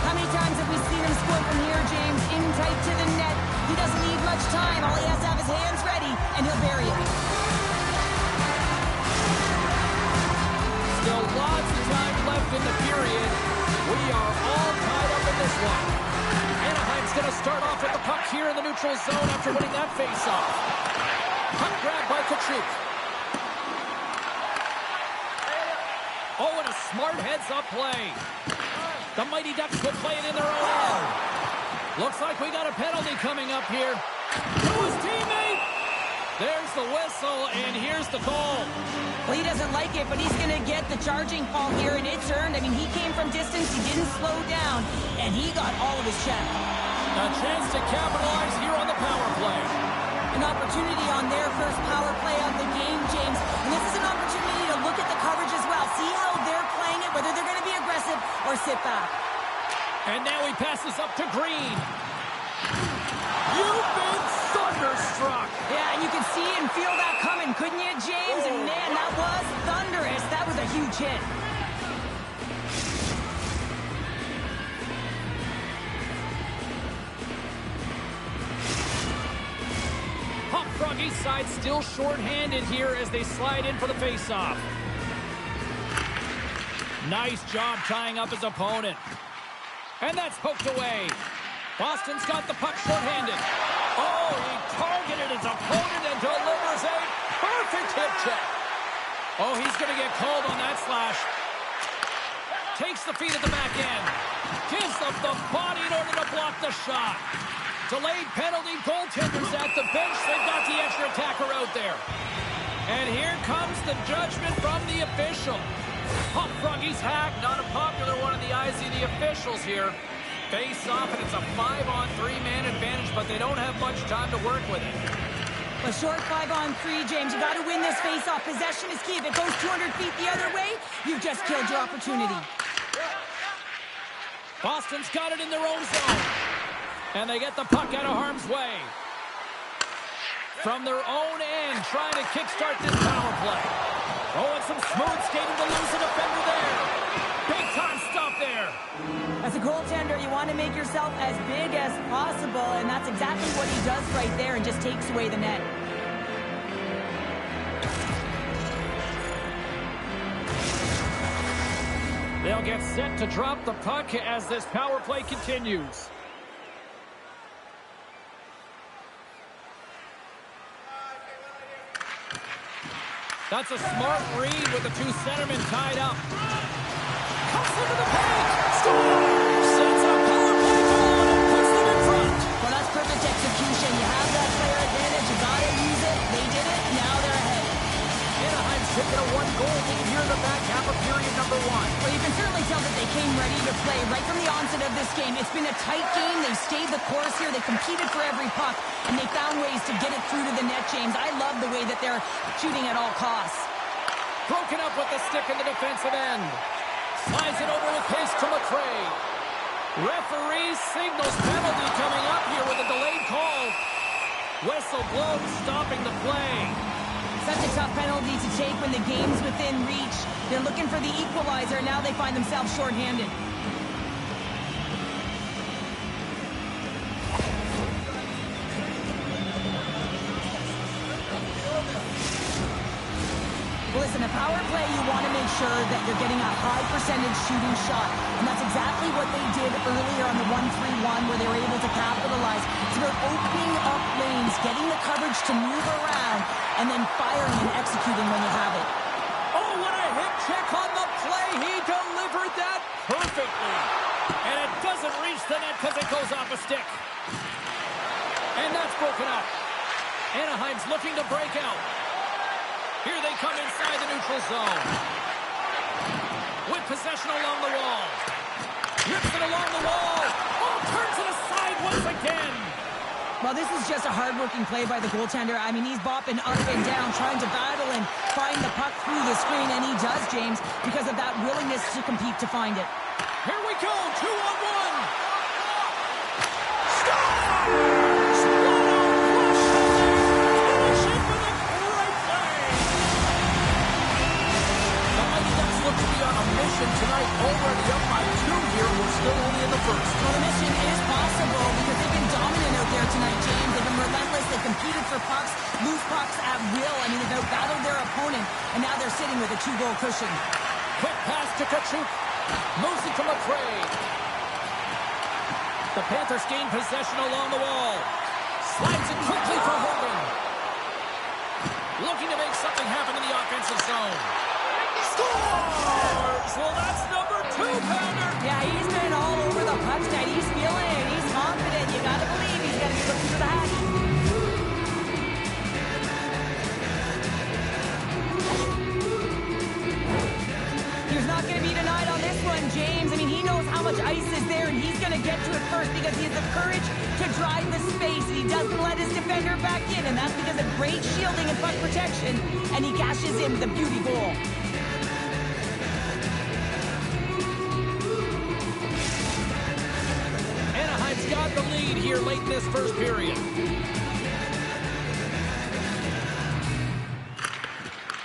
How many times have we seen him score from here, James? In tight to the net. He doesn't need much time. All he has to have his hands ready, and he'll bury it. Still lots of time left in the period. We are all tied up in this one. Anaheim's going to start off with the puck here in the neutral zone after winning that face-off. Puck grab by Kachuk. Oh, and a smart heads-up play. The Mighty Ducks will play it in their own end. Looks like we got a penalty coming up here. To his teammate. There's the whistle, and here's the call. Well, he doesn't like it, but he's going to get the charging call here, and it's earned. I mean, he came from distance, he didn't slow down, and he got all of his check. A chance to capitalize here on the power play. An opportunity on their first power play of the game, James. And this is an opportunity to look at the coverage as well. See how they're playing it, whether they're going to be aggressive or sit back. And now he passes up to Green. You've been thunderstruck. Yeah, and you can see and feel that coming, couldn't you, James? And man, that was thunderous. That was a huge hit. Hofrogge's side still short-handed here as they slide in for the face-off. Nice job tying up his opponent. And that's poked away. Boston's got the puck short-handed. Oh, he targeted his opponent and delivers a perfect hip check. Oh, he's going to get called on that slash. Takes the feet at the back end. Gives up the body in order to block the shot. Delayed penalty, goaltenders at the bench. They've got the extra attacker out there. And here comes the judgment from the official. Hofrogge's hack, not a popular one in the eyes of the officials here. Face off, and it's a 5-on-3 man advantage, but they don't have much time to work with it. A short 5-on-3, James. You got to win this face-off. Possession is key. If it goes 200 feet the other way, you've just killed your opportunity. Boston's got it in their own zone. And they get the puck out of harm's way. From their own end, trying to kickstart this power play. Oh, and some smooth skating to lose a defender there. Big time stop there. As a goaltender, you want to make yourself as big as possible, and that's exactly what he does right there and just takes away the net. gets set to drop the puck as this power play continues. That's a smart read with the two centermen tied up. Comes into the paint. Scores! Sets a power play goal and puts them in front. Well, that's perfect execution. You have that player advantage. You got to use it. They did it. Now they're ahead. Anaheim's taken a one-goal lead here in the back half of period number 1. Well, you can certainly tell that they came ready to play right from the onset of this game. It's been a tight game. They stayed the course here. They competed for every puck, and they found ways to get it through to the net, James. I love the way that they're shooting at all costs. Broken up with the stick in the defensive end. Slides it over with pace to McRae. Referee signals penalty coming up here with a delayed call. Whistle blows, stopping the play. Such a tough penalty to take when the game's within reach. They're looking for the equalizer. Now they find themselves shorthanded. Listen, a power play, you want to make sure that you're getting a high percentage shooting shot. And that's exactly what they did earlier on the 1-3-1 where they were able to capitalize. It's about opening up lanes, getting the coverage to move around, and then firing and executing when you have it. Oh, what a hit check on the play. He delivered that perfectly. And it doesn't reach the net because it goes off a stick. And that's broken up. Anaheim's looking to break out. Here they come inside the neutral zone. With possession along the wall. Rips it along the wall. Oh, turns it aside once again. Well, this is just a hard-working play by the goaltender. I mean, he's bopping up and down, trying to battle and find the puck through the screen, and he does, James, because of that willingness to compete to find it. Here we go, 2-on-1. Scores! What a rush! Finish it with a great play. The Mighty Ducks look to be on a mission tonight, already up by 2 here. We're still only in the first. Well, the mission is possible because they've been dominant out there tonight, James. They've been relentless. They competed for pucks, lose pucks at will. I mean, they've outbattled their opponent, and now they're sitting with a 2-goal cushion. Quick pass to Kachuk. Moves it to McRae. The Panthers gain possession along the wall. Slides it quickly for Hogan. Looking to make something happen in the offensive zone. Scores! Well, that's number 2-pounder. Yeah, he's been all over the puck tonight. He's feeling it. He's confident. You got to believe he's going to be looking for the hat. He's not going to be denied on this one, James. I mean, he knows how much ice is there, and he's going to get to it first because he has the courage to drive the space, and he doesn't let his defender back in, and that's because of great shielding and puck protection, and he cashes in with a beauty goal. Anaheim's got the lead here late in this first period.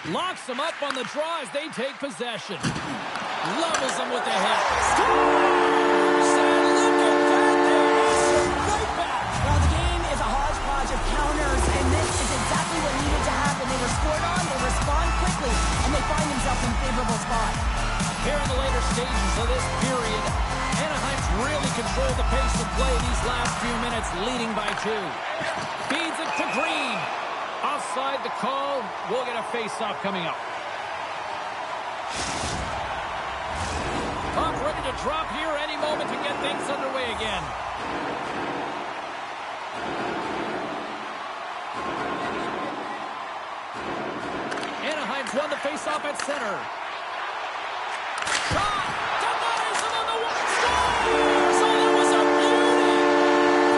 Locks them up on the draw as they take possession. Levels them with the hit. Scores! And look at that, they answer right back. Well, the game is a hodgepodge of counters, and this is exactly what needed to happen. They were scored on, they respond quickly, and they find themselves in a favorable spot. Here in the later stages of this period, Anaheim's really controlled the pace of play these last few minutes, leading by 2. Feeds it to Green. Offside the call. We'll get a face-off coming up. Puck ready to drop here any moment to get things underway again. Anaheim's won the face-off at center. Shot! Denies him on the one. Scores! Oh, that was a beauty!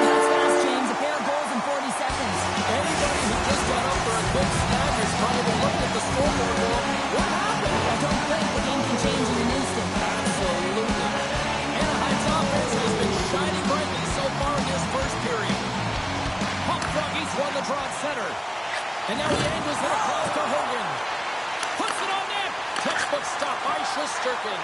That's fast, James. A pair of goals in 40 seconds. Anybody who just got up for a quick snag is probably looking at the scoreboard going, what happened? Well, don't blink. The game can change in an instant. Absolutely. Anaheim's offense has been shining brightly so far in this first period. Pump Froggies won the draw at center. And now he angles it across to Hogan. Puts it on net. Textbook stop by Shesterkin.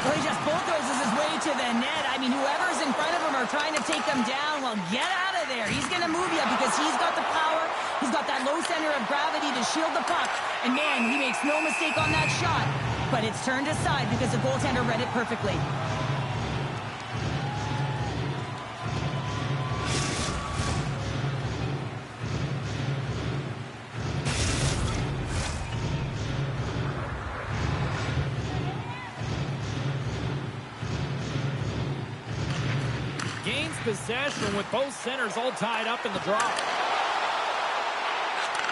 Well, he just bulldozes his way to the net. I mean, whoever's in front of him are trying to take them down. Well, get out of there. He's going to move you because he's got the power. He's got that low center of gravity to shield the puck. And, man, he makes no mistake on that shot. but it's turned aside because the goaltender read it perfectly. Gains possession with both centers all tied up in the draw.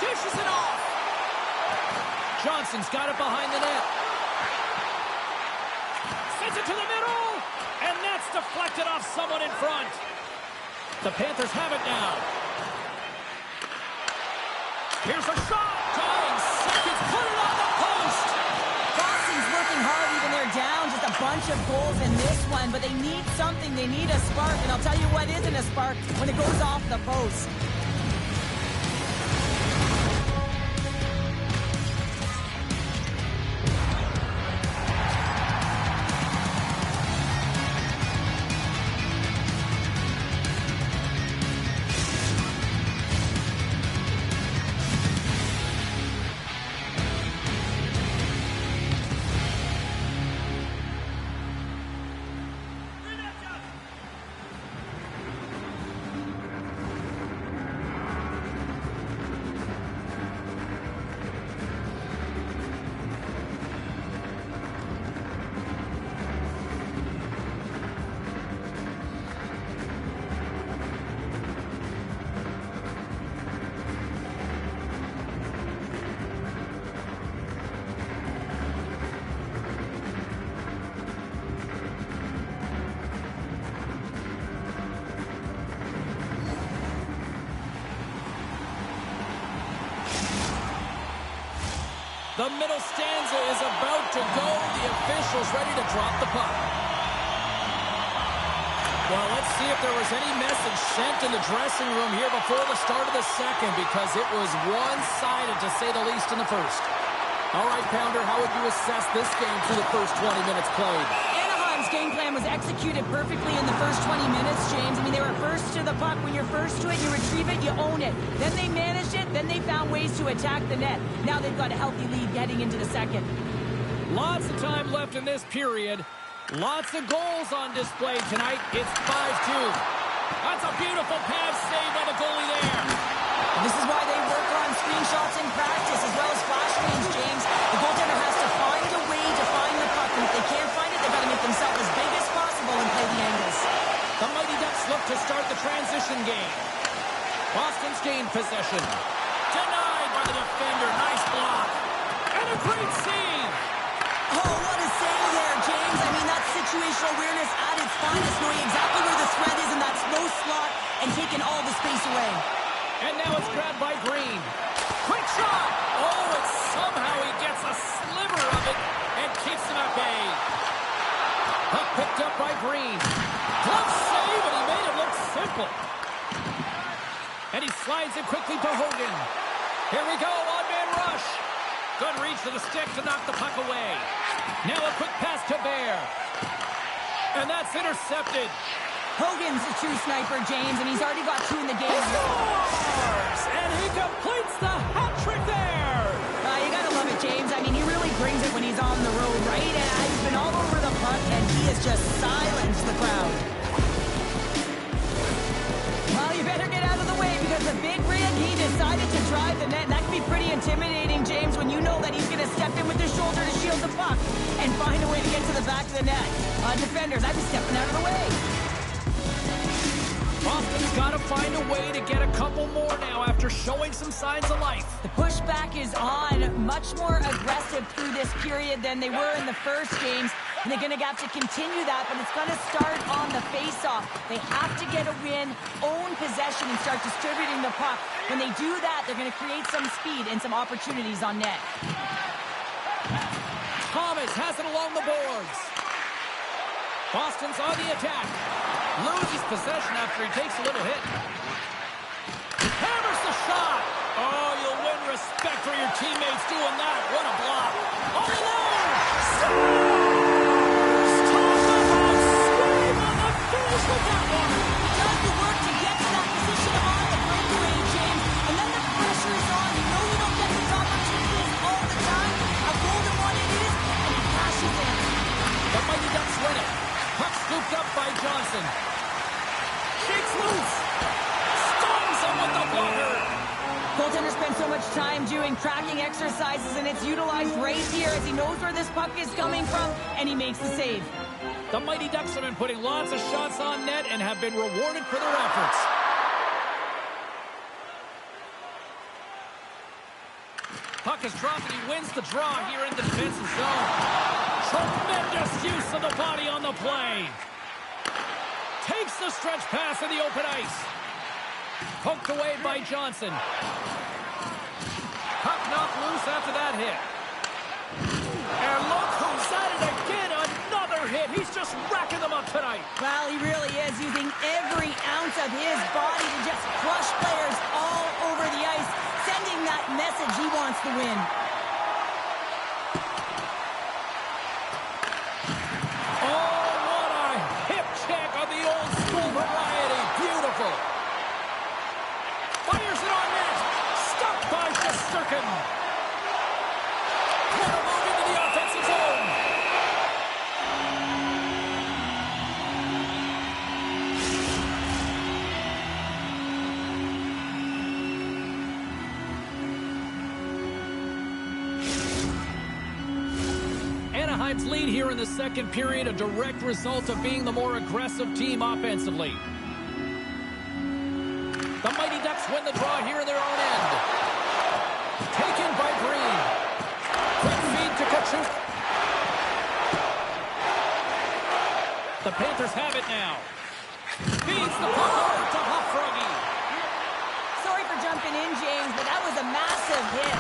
Dishes it off. Johnson's got it behind the net. Sends it to the middle. And that's deflected off someone in front. The Panthers have it now. Here's a shot. Dying seconds. Put it on the post. Boston's working hard, even they're down just a bunch of goals in this one, but they need something. They need a spark, and I'll tell you what isn't a spark when it goes off the post. The middle stanza is about to go. The official's ready to drop the puck. Well, let's see if there was any message sent in the dressing room here before the start of the second, because it was one-sided, to say the least, in the first. All right, Pounder, how would you assess this game through the first 20 minutes played? Anaheim's game plan was executed perfectly in the first 20 minutes, James. I mean, they were first to the puck. When you're first to it, you retrieve it, you own it. Then they managed it, then they found ways to attack the net. Now they've got a healthy lead heading into the second. Lots of time left in this period. Lots of goals on display tonight. It's 5-2. That's a beautiful pass save by the goalie there. This is why they work on screenshots in practice as well as flash screens, James. The goaltender has to find a way to find the puck, and if they can't find it, they've got to make themselves as big as possible and play the angles. The Mighty Ducks look to start the transition game. Boston's gained possession. Denied by the defender. Nice block. And a great save. Oh, what a save there, James. I mean, that's situational awareness at its finest, knowing exactly where the threat is in that slow slot and taking all the space away. And now it's grabbed by Green. Quick shot! Oh, and somehow he gets a sliver of it and keeps him at bay. Puck picked up by Green. Glove save, and he made it look simple. And he slides it quickly to Hogan. Here we go, one-man rush. Good reach to the stick to knock the puck away. Now a quick pass to Bear. And that's intercepted. Hogan's a true sniper, James, and he's already got 2 in the game. He scores! And he completes the hat trick there. You gotta love it, James. I mean, he really brings it when he's on the road, right? And he's been all over the puck, and he has just silenced the crowd. Well, you better get out of the way, because the big rig, he decided to drive the net. And that can be pretty intimidating, James, when you know that he's gonna step in with his shoulder to shield the puck and find a way to get to the back of the net. Defenders, I'd be stepping out of the way. Boston's got to find a way to get a couple more now after showing some signs of life. The pushback is on, much more aggressive through this period than they were in the first games, and they're going to have to continue that, but it's going to start on the face-off. They have to get a win, own possession, and start distributing the puck. When they do that, they're going to create some speed and some opportunities on net. Thomas has it along the boards. Boston's on the attack. Loses possession after he takes a little hit. Hammers the shot. Oh, you'll win respect for your teammates doing that. What a block. All alone. Scores! Talk about save on the finish with that one. He does the work to get to that position on the breakaway, James. And then the pressure is on. You know you don't get these opportunities all the time. How golden one it is, and you time doing tracking exercises, and it's utilized right here as he knows where this puck is coming from, and he makes the save. The Mighty Ducks have been putting lots of shots on net and have been rewarded for their efforts. Puck is dropped and he wins the draw here in the defensive zone. Tremendous use of the body on the play. Takes the stretch pass in the open ice. Poked away by Johnson. Puck knocked loose after that hit. And look who's at it again. Another hit. He's just racking them up tonight. Well, he really is using every ounce of his body to just crush players all over the ice, sending that message he wants to win. Oh, what a hip check of the old school variety. Beautiful. Fires it on net. Stopped by Shesterkin. Put a move into the offensive zone. Anaheim's lead here in the second period, a direct result of being the more aggressive team offensively. The Mighty Ducks win the draw here in their own end. Taken by Green. Quick feed to Kachuk. The Panthers have it now. Feeds the puck over to Hofragi. Sorry for jumping in, James, but that was a massive hit.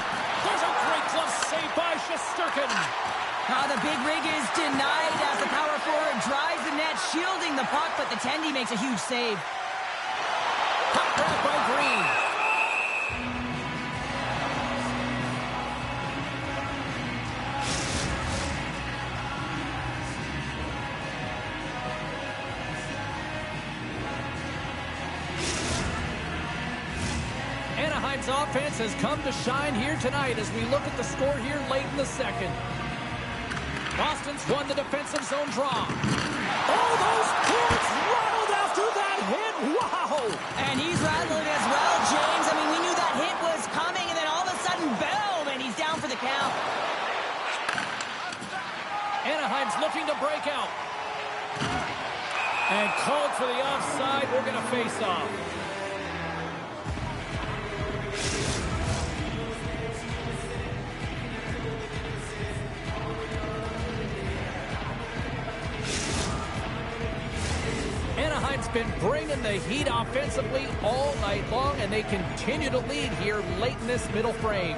There's a great glove save by Shesterkin. The big rig is denied as the power forward drives the net, shielding the puck, but the Tendy makes a huge save. Puck grab by Green. Anaheim's offense has come to shine here tonight as we look at the score here late in the second. Boston's won the defensive zone draw. Oh, those boards rattled after that hit. Wow! And he's rattling as well, James. I mean, we knew that hit was coming, and then all of a sudden, boom, and he's down for the count. Anaheim's looking to break out. And called for the offside. We're going to face off. Anaheim's been bringing the heat offensively all night long, and they continue to lead here late in this middle frame.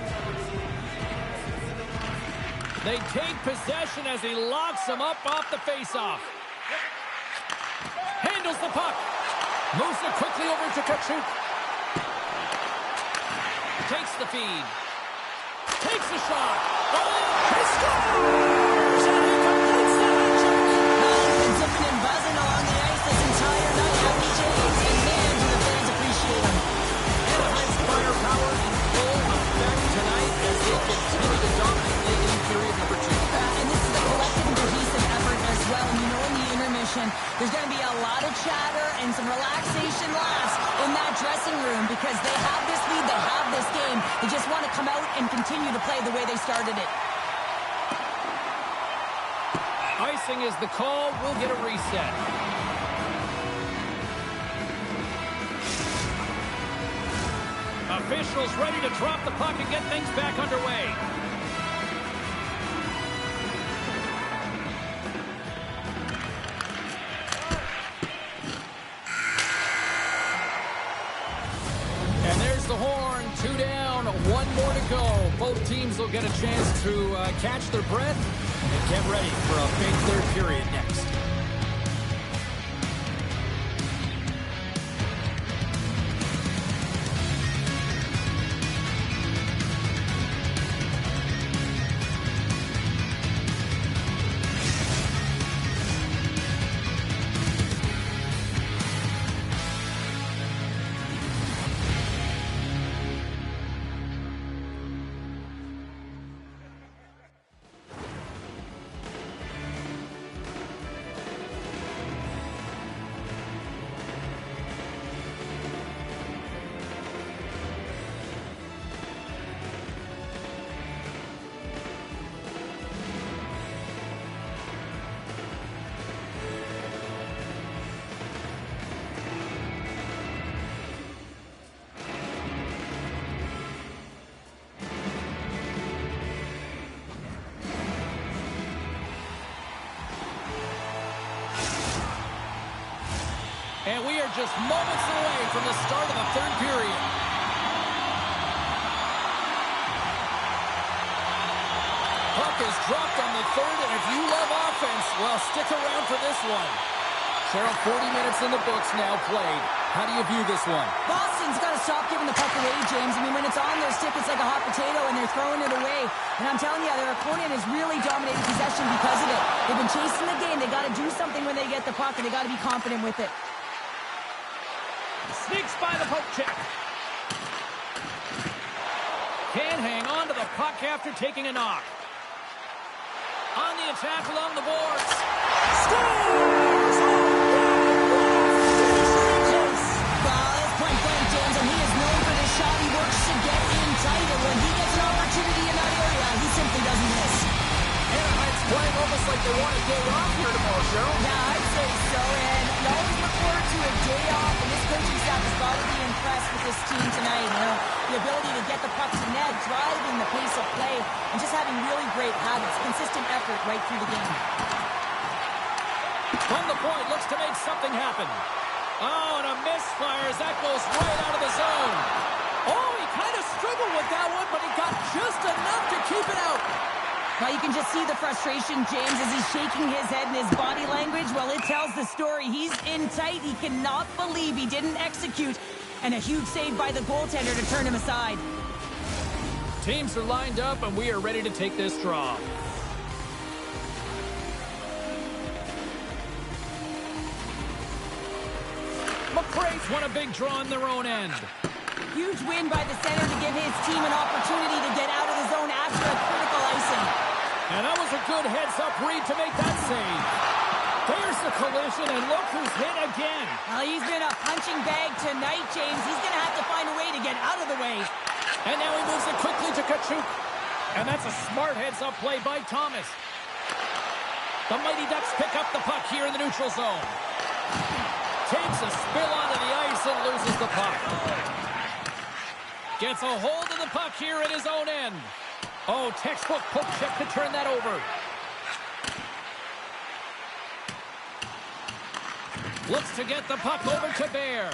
They take possession as he locks them up off the faceoff. Handles the puck. Moves it quickly over to Kachuk. Takes the feed. Takes the shot. Oh, he scores! And he completes the hat trick. He's been zipping and buzzing along the ice this entire night, haven't he, James? And man, do the fans appreciate him. Anaheim's firepower in full effect tonight as they continue to dominate late in period number 2. And this is a collective and cohesive effort as well. And you know, in the intermission, there's going to be a lot of chatter and some relaxation laughs in that dressing room because they have this lead, they have this game. They just want to come out and continue to play the way they started it. Icing is the call. We'll get a reset. Officials ready to drop the puck and get things back underway. And there's the horn. 2 down, 1 more to go. Both teams will get a chance to catch their breath and get ready for a big third period next. And we are just moments away from the start of the third period. Puck is dropped on the third, and if you love offense, well, stick around for this one. Cheryl, 40 minutes in the books now played. How do you view this one? Boston's got to stop giving the puck away, James. I mean, when it's on their stick, it's like a hot potato, and they're throwing it away. And I'm telling you, their opponent has really dominated possession because of it. They've been chasing the game. They got to do something when they get the puck, and they got to be confident with it. Sneaks by the poke check. Can't hang on to the puck after taking a knock. On the attack along the boards. Scores! Well, it's point blank, James, and he is known for this shot. He works to get in tight, and when he gets an opportunity in that area, he simply doesn't miss. Anaheim's playing almost like they want a day off here tomorrow, Cheryl. Yeah, I'd say so, and you always look forward to a day off, and this coaching staff has got to be impressed with this team tonight. You know, the ability to get the puck to net, driving the pace of play, and just having really great habits, consistent effort right through the game. From the point, looks to make something happen. Oh, and a misfire as that goes right out of the zone. Oh, he kind of struggled with that one, but he got just enough to keep it out. Now you can just see the frustration, James, as he's shaking his head, and his body language, well, it tells the story. He's in tight. He cannot believe he didn't execute, and a huge save by the goaltender to turn him aside. Teams are lined up, and we are ready to take this draw. McRae's won a big draw on their own end. Huge win by the center to give his team an opportunity to get out of the zone after a critical icing. And that was a good heads-up read to make that save. There's the collision, and look who's hit again. Well, he's been a punching bag tonight, James. He's going to have to find a way to get out of the way. And now he moves it quickly to Kachuk. And that's a smart heads-up play by Thomas. The Mighty Ducks pick up the puck here in the neutral zone. Takes a spill onto the ice and loses the puck. Gets a hold of the puck here at his own end. Oh, textbook poke check to turn that over. Looks to get the puck over to Bear.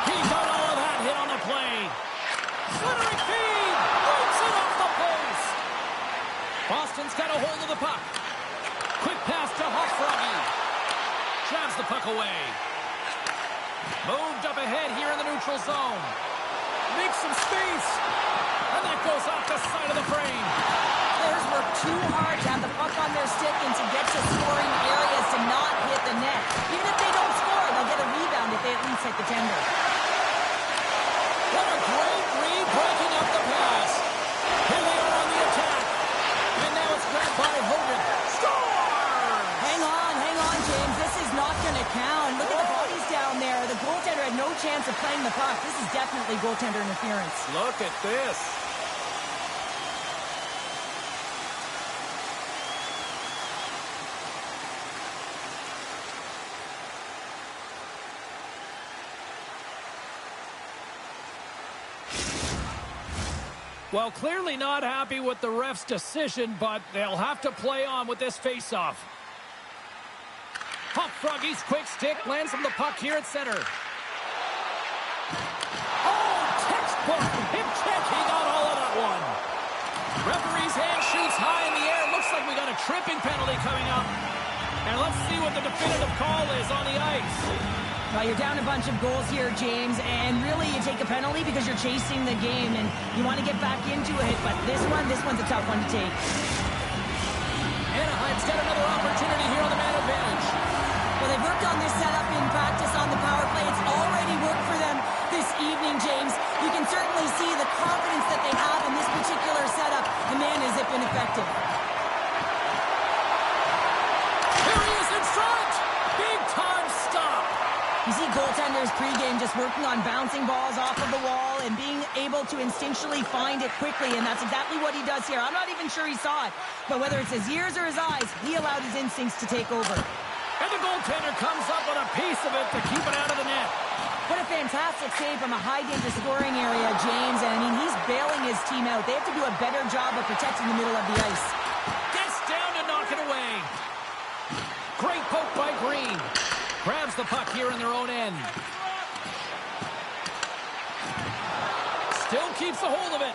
He got all of that hit on the play. Slithering feed. Breaks it off the post. Boston's got a hold of the puck. Quick pass to Hoffroggy. Jabs the puck away. Moved up ahead here in the neutral zone. Makes some space. And that goes off the side of the frame. Players work too hard to have the puck on their stick and to get to scoring areas to not hit the net. Even if they don't score, they'll get a rebound if they at least hit the tender. What a great read breaking up the pass. Here they are on the attack. And now it's grabbed by Hogan. Scores! Hang on, James. This is not going to count. Look at the bodies down there. The goaltender had no chance of playing the puck. This is definitely goaltender interference. Look at this. Well, clearly not happy with the ref's decision, but they'll have to play on with this face-off. Froggy's quick stick lands from the puck here at center. Oh, textbook hip check. He got all of that one. Referee's hand shoots high in the air. Looks like we got a tripping penalty coming up. And let's see what the definitive call is on the ice. Well, you're down a bunch of goals here, James, and really you take a penalty because you're chasing the game and you want to get back into it, but this one's a tough one to take. Anaheim's got another opportunity here on the man advantage. Well, they've worked on this setup in practice on the power play. It's already worked for them this evening, James. You can certainly see the confidence that they have in this particular setup. And man, has it been effective. Here he is in front. Big time stop. You see goaltenders pregame just working on bouncing balls off of the wall and being able to instinctually find it quickly, and that's exactly what he does here. I'm not even sure he saw it, but whether it's his ears or his eyes, he allowed his instincts to take over. And the goaltender comes up with a piece of it to keep it out of the net. What a fantastic save from a high-danger scoring area, James. And I mean, he's bailing his team out. They have to do a better job of protecting the middle of the ice. Gets down to knock it away. Great poke by the puck here in their own end. Still keeps a hold of it.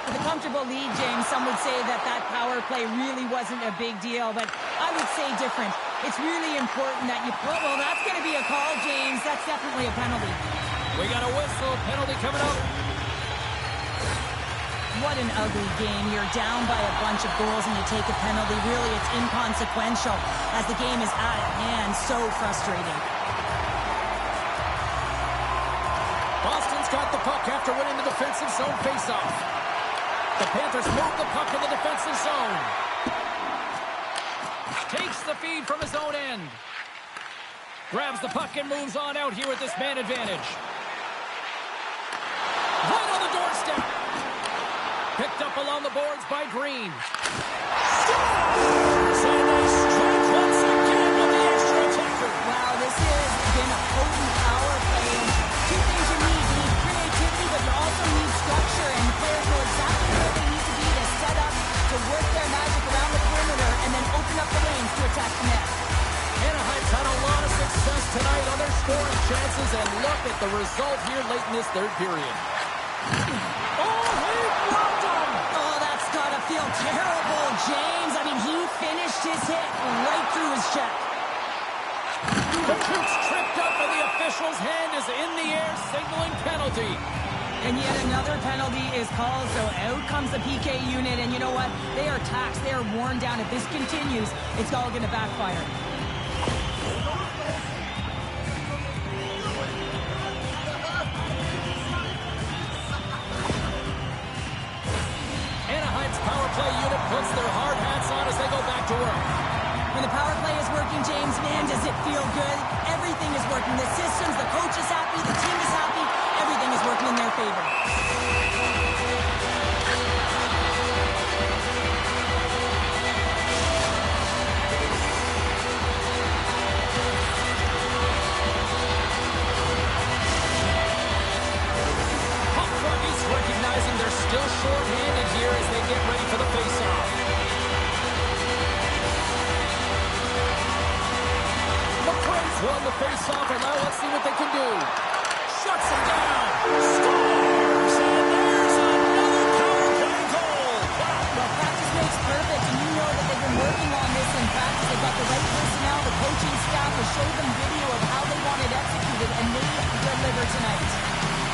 With a comfortable lead, James, some would say that power play really wasn't a big deal, but I would say different. It's really important that you put, well, that's going to be a call, James. That's definitely a penalty. We got a whistle. Penalty coming up. What an ugly game. You're down by a bunch of goals and you take a penalty. Really, it's inconsequential as the game is out of hand. So frustrating. Boston's got the puck after winning the defensive zone faceoff. The Panthers move the puck in the defensive zone. Takes the feed from his own end. Grabs the puck and moves on out here with this man advantage. Right on the doorstep. Picked up along the boards by Green. Scores! And they strike once again with the extra attacker. Wow, this has been a potent power play. Two things you need. You need creativity, but you also need structure. And the players know exactly where they need to be to set up, to work their magic around the perimeter, and then open up the lanes to attack the net. Anaheim's had a lot of success tonight on their scoring chances, and look at the result here late in this third period. Oh, he blocked him! Oh, that's gotta feel terrible, James. I mean, he finished his hit right through his check. The Cougs tripped up, and the official's hand is in the air, signaling penalty. And yet another penalty is called, so out comes the PK unit, and you know what? They are taxed. They are worn down. If this continues, it's all going to backfire. Anaheim's power play unit puts their hard hats on as they go back to work. When the power play is working, James, man, does it feel good? Everything is working. The systems, the coach is happy, the team is happy. Everything is working in their favor. Puck Froggies recognizing they're still short-handed here as they get ready for the face-off. McRae's won the face-off, and now let's see what they can do. Shuts him down. Scores! And there's another power play goal. Wow. Well, practice makes perfect, and you know that they've been working on this in practice. They've got the right personnel, the coaching staff has showed them video of how they want it executed, and they deliver tonight.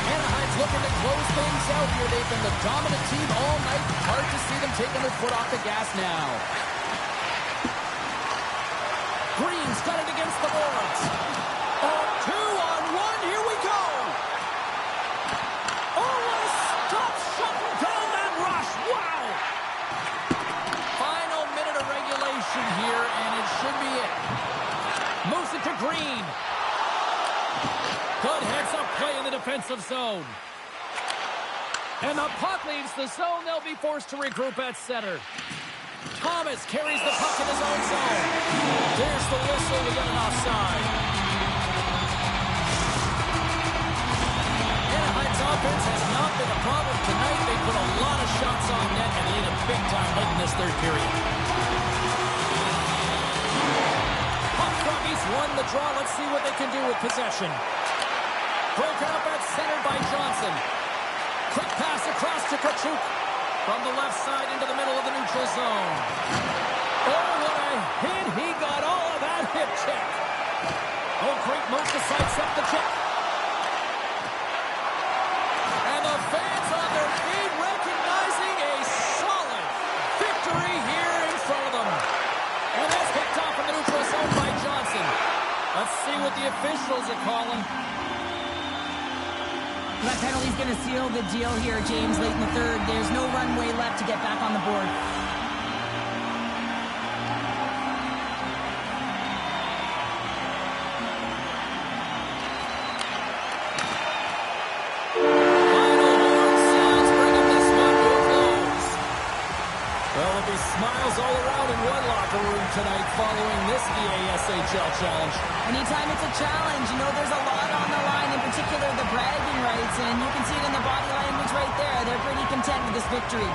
Anaheim's looking to close things out here. They've been the dominant team all night. Hard to see them taking their foot off the gas now. Green's got it against the boards. Oh, 2-on-1. Here we go. Oh, what a stop shutting down that rush. Wow. Final minute of regulation here, and it should be it. Moves it to Green. Good heads-up play in the defensive zone. And the puck leaves the zone. They'll be forced to regroup at center. Thomas carries the puck in his own zone. There's the whistle. We got an offside. Anaheim's offense has not been a problem tonight. They put a lot of shots on net and lead a big time late in this third period. Puck Froggies won the draw. Let's see what they can do with possession. Broken up at center by Johnson. Quick pass across to Kachuk. From the left side into the middle of the neutral zone. Oh, what a hit. He got all of that hip check. Oh, great move to sidestep the check. And the fans on their feet recognizing a solid victory here in front of them. And that's picked off in the neutral zone by Johnson. Let's see what the officials are calling. That penalty's going to seal the deal here, James, late in the third. There's no runway left to get back on the board. Final horn sounds, bringing this one to a close. Well, there'll be smiles all around in one locker room tonight following this EASHL challenge. Anytime it's a challenge, you know there's a lot on the line, in particular the bragging rights, and you can see it in the body language right there. They're pretty content with this victory.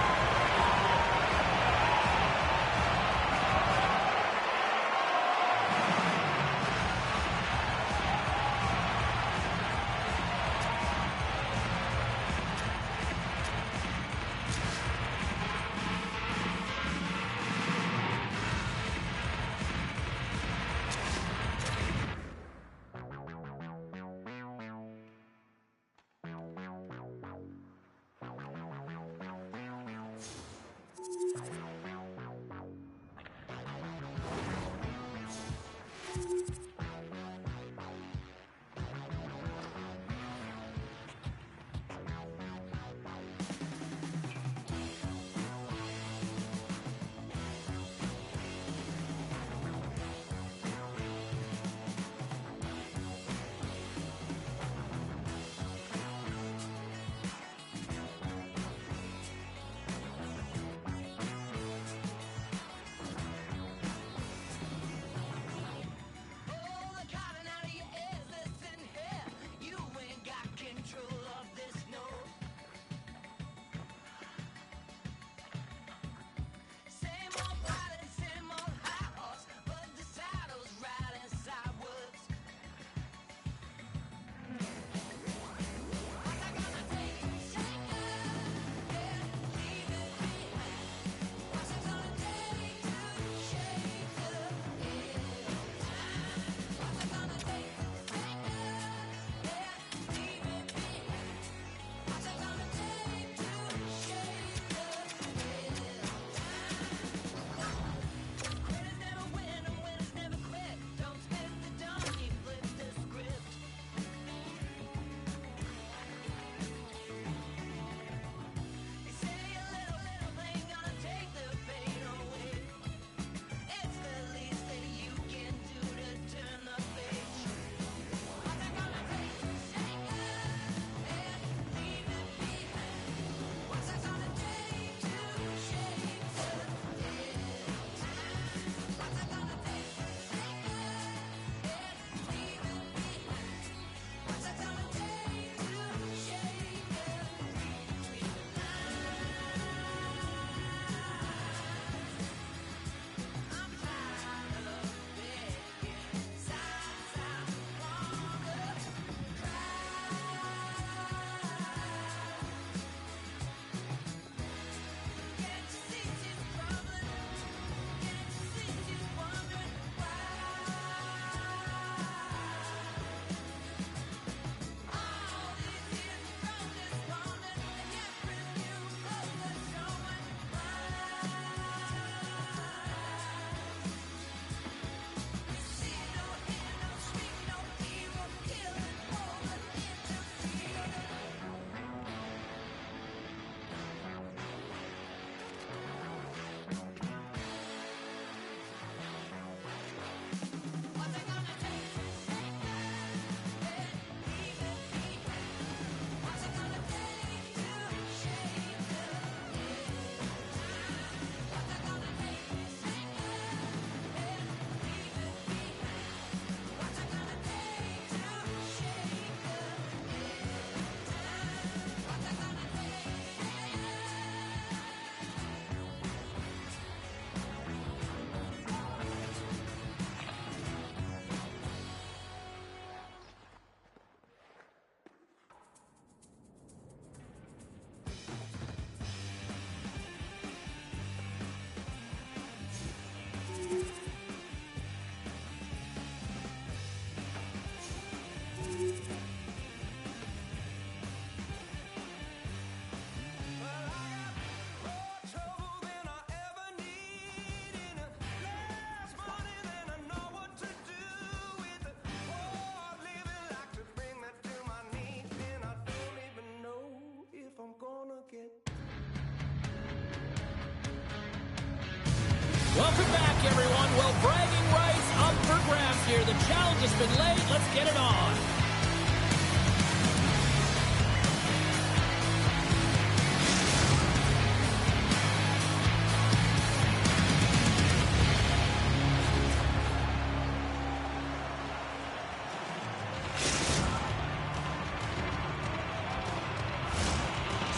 Welcome back, everyone. Well, bragging rights up for grabs here. The challenge has been laid. Let's get it on.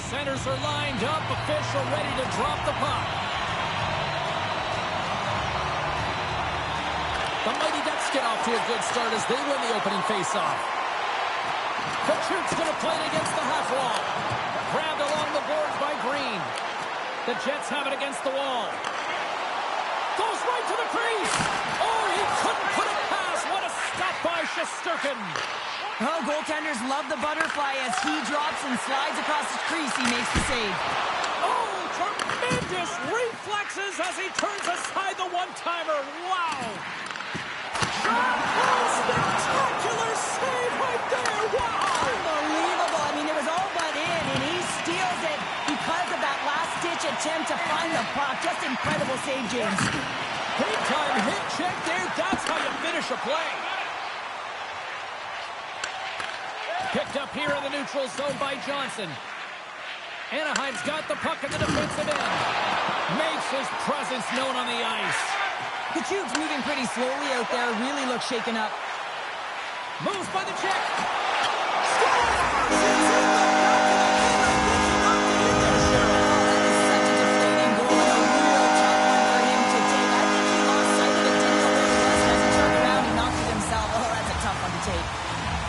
Centers are lined up. Official ready to drop the puck. The Mighty Ducks get off to a good start as they win the opening faceoff. Kachuk's going to play it against the half wall. Grabbed along the boards by Green. The Jets have it against the wall. Goes right to the crease. Oh, he couldn't put it past. What a stop by Shesterkin. Oh, goaltenders love the butterfly as he drops and slides across the crease. He makes the save. Oh, tremendous reflexes as he turns aside the one-timer. Wow. Oh, spectacular save right there. Wow. Unbelievable. I mean, it was all but in, and he steals it because of that last-ditch attempt to find the puck. Just incredible save, James. Big-time hit check there. That's how you finish a play. Picked up here in the neutral zone by Johnson. Anaheim's got the puck in the defensive end. Makes his presence known on the ice. Kachuk's moving pretty slowly out there. Really looks shaken up. Moves by the Czech.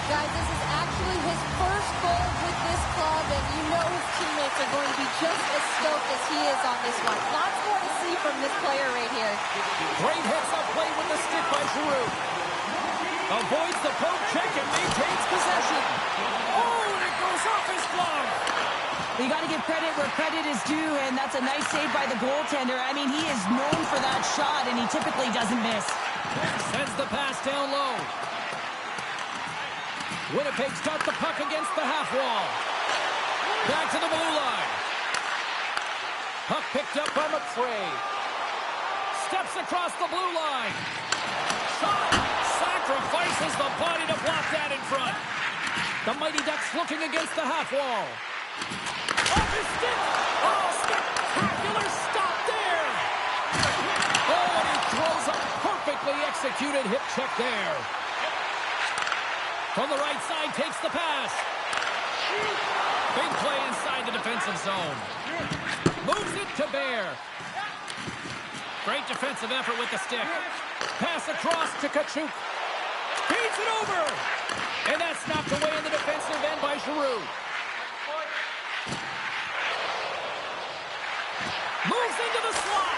Guys, this is actually his first goal with this club, and you know his teammates are going to be just as stoked as he is on this one. Lots more to see from this player right here. Great heads-up play with the stick by Giroux. Avoids the poke check and maintains possession. Oh, and it goes off his glove. You got to give credit where credit is due, and that's a nice save by the goaltender. I mean, he is known for that shot, and he typically doesn't miss. Sends the pass down low. Winnipeg's got the puck against the half wall. Back to the blue line. Puck picked up by McFray. Steps across the blue line. Shot. Sacrifices the body to block that in front. The Mighty Ducks looking against the half wall. Off his stick. Oh, spectacular stop there. Oh, and he throws a perfectly executed hip check there. From the right side, takes the pass. Big play inside the defensive zone. Moves it to Bear. Great defensive effort with the stick. Pass across to Kachuk. Feeds it over. And that's knocked away in the defensive end by Giroux. Moves into the slot.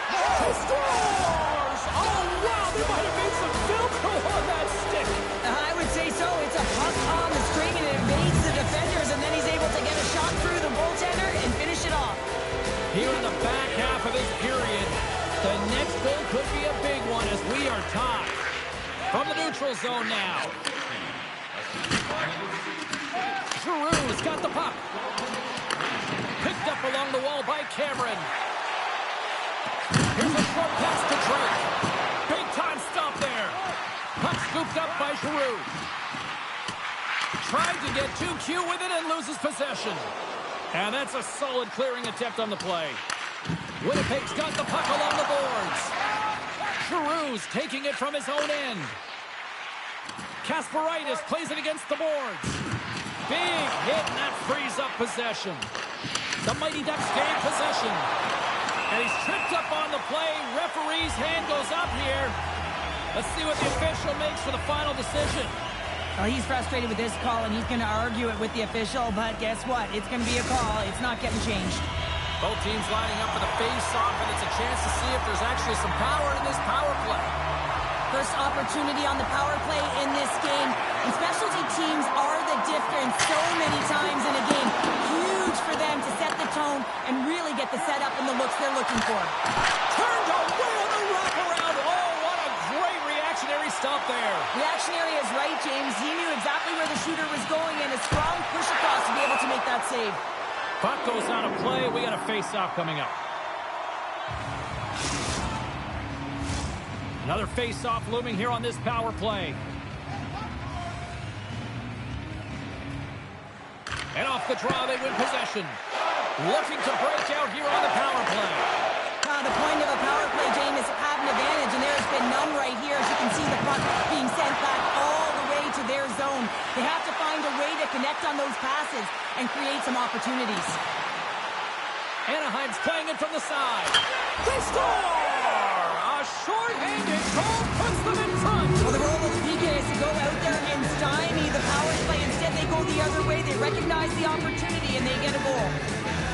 Scores! Oh, wow, they might have made some film on that stick. I would say so. It's a puck on the string, and it evades the defenders, and then he's able to get a shot through the goaltender and finish it off. Here in the back half of this period, the next goal could be a big one as we are tied. From the neutral zone now. Giroux's got the puck. Picked up along the wall by Cameron. Here's a short pass to Drake. Big time stop there. Puck scooped up by Giroux. Tried to get too cute with it and loses possession. And that's a solid clearing attempt on the play. Winnipeg's got the puck along the boards. Giroux's taking it from his own end. Kasparaitis plays it against the boards. Big hit, and that frees up possession. The Mighty Ducks gain possession. And he's tripped up on the play. Referee's hand goes up here. Let's see what the official makes for the final decision. Well, he's frustrated with this call, and he's going to argue it with the official, but guess what? It's going to be a call. It's not getting changed. Both teams lining up for the face-off, and it's a chance to see if there's actually some power in this power play. First opportunity on the power play in this game. And specialty teams are the difference so many times in a game. Huge for them to set the tone and really get the setup and the looks they're looking for. Turned away on the wraparound. Oh, what a great reactionary stop there. Reactionary is right, James. He knew exactly where the shooter was going, and a strong push across to be able to make that save. Puck goes out of play. We got a face-off coming up. Another face-off looming here on this power play. And off the draw, they win possession. Looking to break out here on the power play. The point of a power play, James, is to have an advantage, and there's been none right here. As you can see, the puck being sent back all the way to their zone. They have to find a way to connect on those passes and create some opportunities. Anaheim's playing it from the side. They score! A short-handed goal puts them in front. Well, the role of the PK is to go out there and stymie the power play. Instead, they go the other way. They recognize the opportunity, and they get a goal.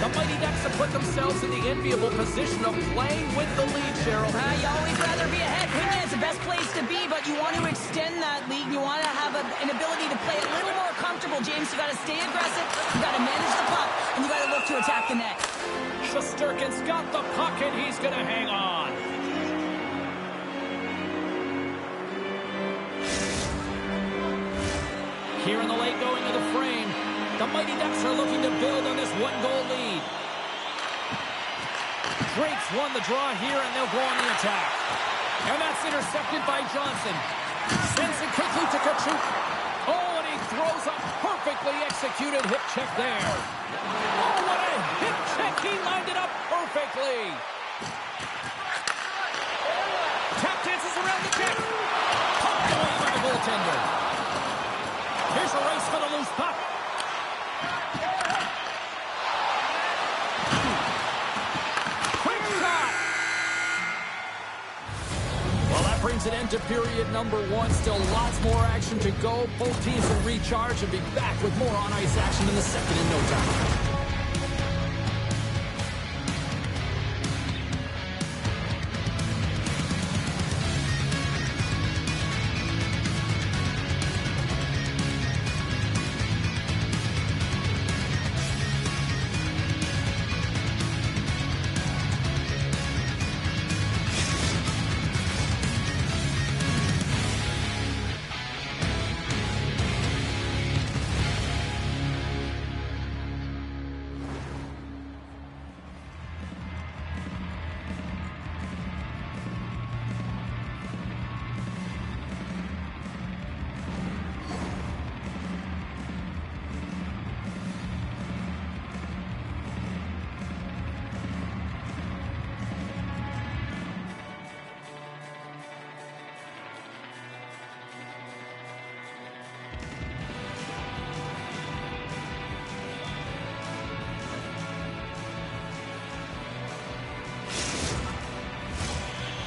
The Mighty Ducks have put themselves in the enviable position of playing with the lead, Cheryl. You always rather be ahead. Winning is the best place to be, but you want to extend that lead. You want to have an ability to play a little more comfortable, James. You got to stay aggressive. You got to manage the puck, and you got to look to attack the net. Shesterkin's got the puck, and he's going to hang on. Here in the late going to the frame. The Mighty Ducks are looking to build on this one-goal lead. Drake's won the draw here, and they'll go on the attack. And that's intercepted by Johnson. Sends it quickly to Kachuk. Oh, and he throws a perfectly executed hip check there. Oh, what a hip check. He lined it up perfectly. Tap dances around the check. Pumped away by the goaltender. Here's a race for the loose puck. Brings an end to period number one. Still lots more action to go. Both teams will recharge and be back with more on-ice action in the second in no time.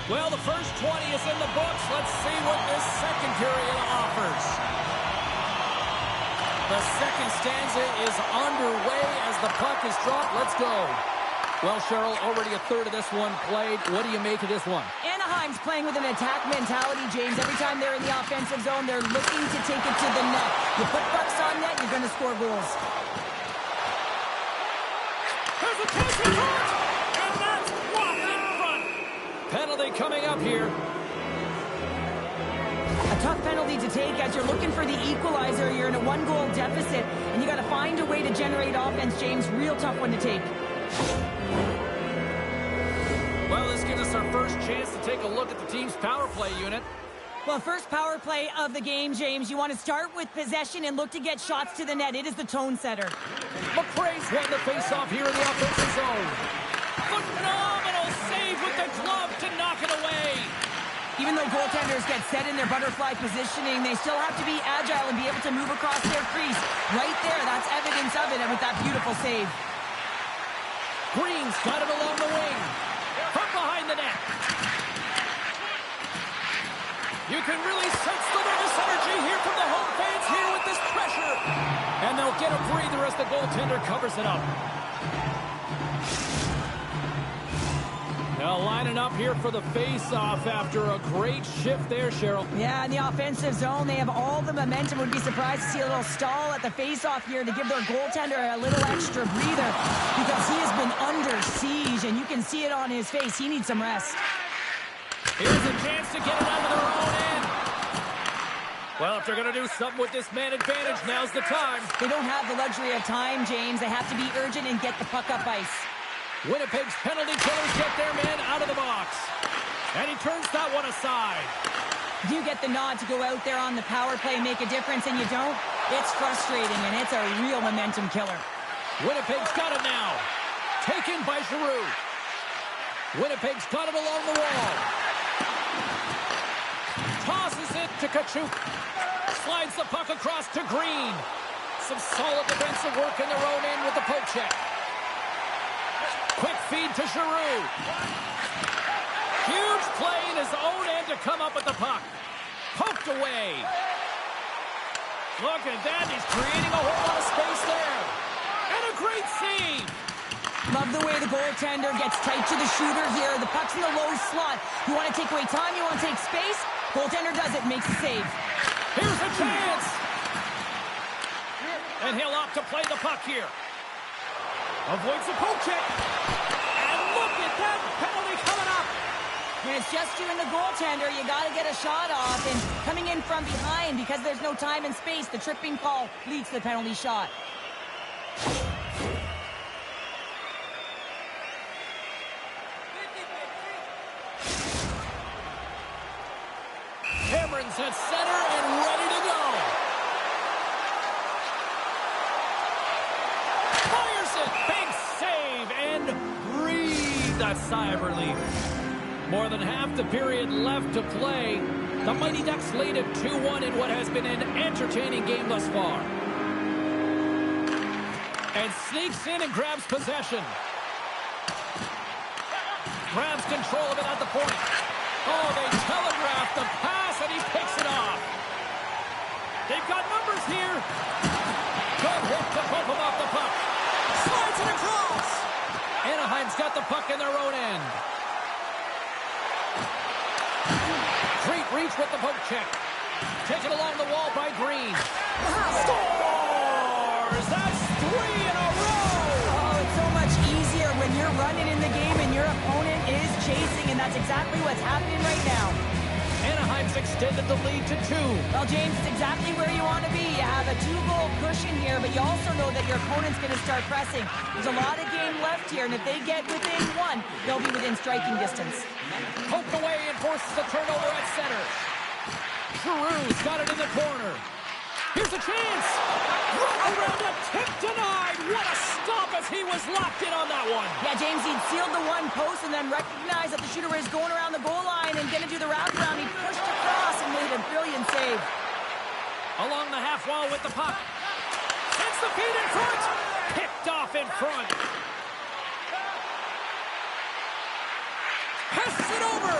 Well, the first 20 is in the books. Let's see what this second period offers. The second stanza is underway as the puck is dropped. Let's go. Well, Cheryl, already a third of this one played. What do you make of this one? Anaheim's playing with an attack mentality, James. Every time they're in the offensive zone, they're looking to take it to the net. You put pucks on net, you're going to score goals. There's a chance for George, and that's blocked in front. Penalty coming up here. A tough penalty to take as you're looking for the equalizer. You're in a one-goal deficit, and you got to find a way to generate offense, James. Real tough one to take. Well, this gives us our first chance to take a look at the team's power play unit. Well, first power play of the game, James. You want to start with possession and look to get shots to the net. It is the tone setter. McRae's won the face-off here in the offensive zone. Phenomenal save with the glove to knock it away. Even though goaltenders get set in their butterfly positioning, they still have to be agile and be able to move across their crease. Right there, that's evidence of it, and with that beautiful save. Green's got it along the wing. From behind the net. You can really sense the nervous energy here from the home fans here with this pressure. And they'll get a breather as the goaltender covers it up. Now lining up here for the face-off after a great shift there, Cheryl. Yeah, in the offensive zone, they have all the momentum. Would be surprised to see a little stall at the face-off here to give their goaltender a little extra breather because he has been under siege, and you can see it on his face. He needs some rest. Here's a chance to get it out of their own end. Well, if they're going to do something with this man advantage, now's the time. They don't have the luxury of time, James. They have to be urgent and get the puck up ice. Winnipeg's penalty killers get their man out of the box. And he turns that one aside. You get the nod to go out there on the power play and make a difference, and you don't? It's frustrating, and it's a real momentum killer. Winnipeg's got it now. Taken by Giroux. Winnipeg's got it along the wall. Tosses it to Kachuk. Slides the puck across to Green. Some solid defensive work in their own end with the poke check. Quick feed to Giroux. Huge play in his own end to come up with the puck. Poked away. Look at that. He's creating a whole lot of space there. And a great save. Love the way the goaltender gets tight to the shooter here. The puck's in the low slot. You want to take away time, you want to take space. Goaltender does it, makes a save. Here's a chance. And he'll opt to play the puck here. Avoids the poke check. And look at that penalty coming up. When it's just you and the goaltender, you got to get a shot off. And coming in from behind, because there's no time and space, the tripping call leads to the penalty shot. Cameron's at center and ready to go. Fires it. Big save and breathe that sigh of relief. More than half the period left to play. The Mighty Ducks lead at 2-1 in what has been an entertaining game thus far. And sneaks in and grabs possession. Grabs control of it at the point. Oh, they telegraph the pass, and he picks it off. They've got numbers here. Good hit to bump him off the puck. Slides it across. Anaheim's got the puck in their own end. Great reach with the poke check. Taken along the wall by Green. Scores! That's 3 in a row! Oh, it's so much easier when you're running in the game and your opponent is chasing, and that's exactly what's happening right now. Anaheim's extended the lead to 2. Well, James, it's exactly where you want to be. You have a 2-goal cushion here, but you also know that your opponent's going to start pressing. There's a lot of game left here, and if they get within 1, they'll be within striking distance. Poked away and forces the turnover at center. Giroux's got it in the corner. Here's a chance. Around a tip denied. What a stop as he was locked in on that one. Yeah, James, he'd sealed the one post and then recognized that the shooter is going around the goal line and going to do the wraparound. He pushed across and made a brilliant save. Along the half wall with the puck. Hits the feet in front. Picked off in front. Passes it over.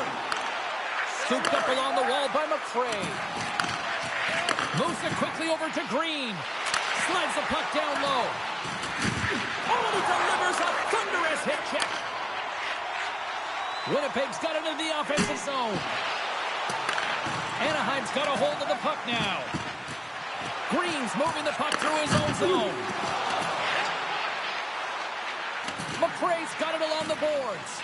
Scooped up along the wall by McFray. Moves it quickly over to Green. Slides the puck down low. Oh, and he delivers a thunderous hit check. Winnipeg's got it into the offensive zone. Anaheim's got a hold of the puck now. Green's moving the puck through his own zone. McRae's got it along the boards.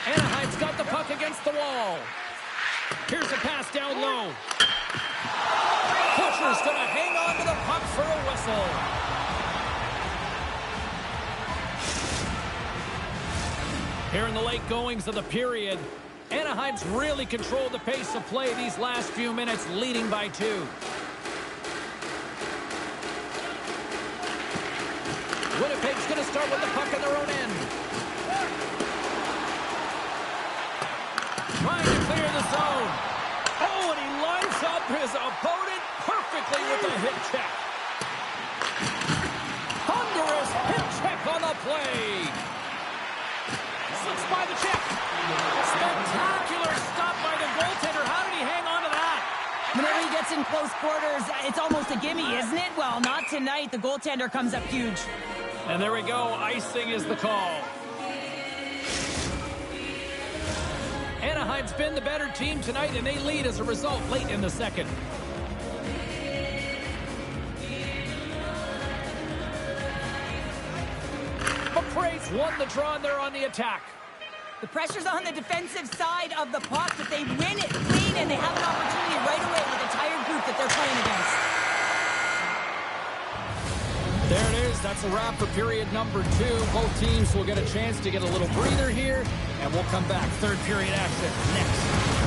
Anaheim's got the puck against the wall. Here's a pass down low. Butcher's going to hang on to the puck for a whistle. Here in the late goings of the period, Anaheim's really controlled the pace of play these last few minutes, leading by 2. Winnipeg's going to start with the puck in their own end. Trying to clear the zone. Oh, and he lines up his opponent perfectly with the hip check. Thunderous hip check on the play. Slips by the check. Spectacular stop by the goaltender. How did he hang on to that? Whenever he gets in close quarters, it's almost a gimme, isn't it? Well, not tonight. The goaltender comes up huge. And there we go. Icing is the call. Anaheim's been the better team tonight, and they lead as a result late in the second. McRae's won the draw, and they're on the attack. The pressure's on the defensive side of the puck, but they win it clean, and they have an opportunity right away with a tired group that they're playing against. There it is, that's a wrap for period number 2. Both teams will get a chance to get a little breather here, and we'll come back. Third period action next.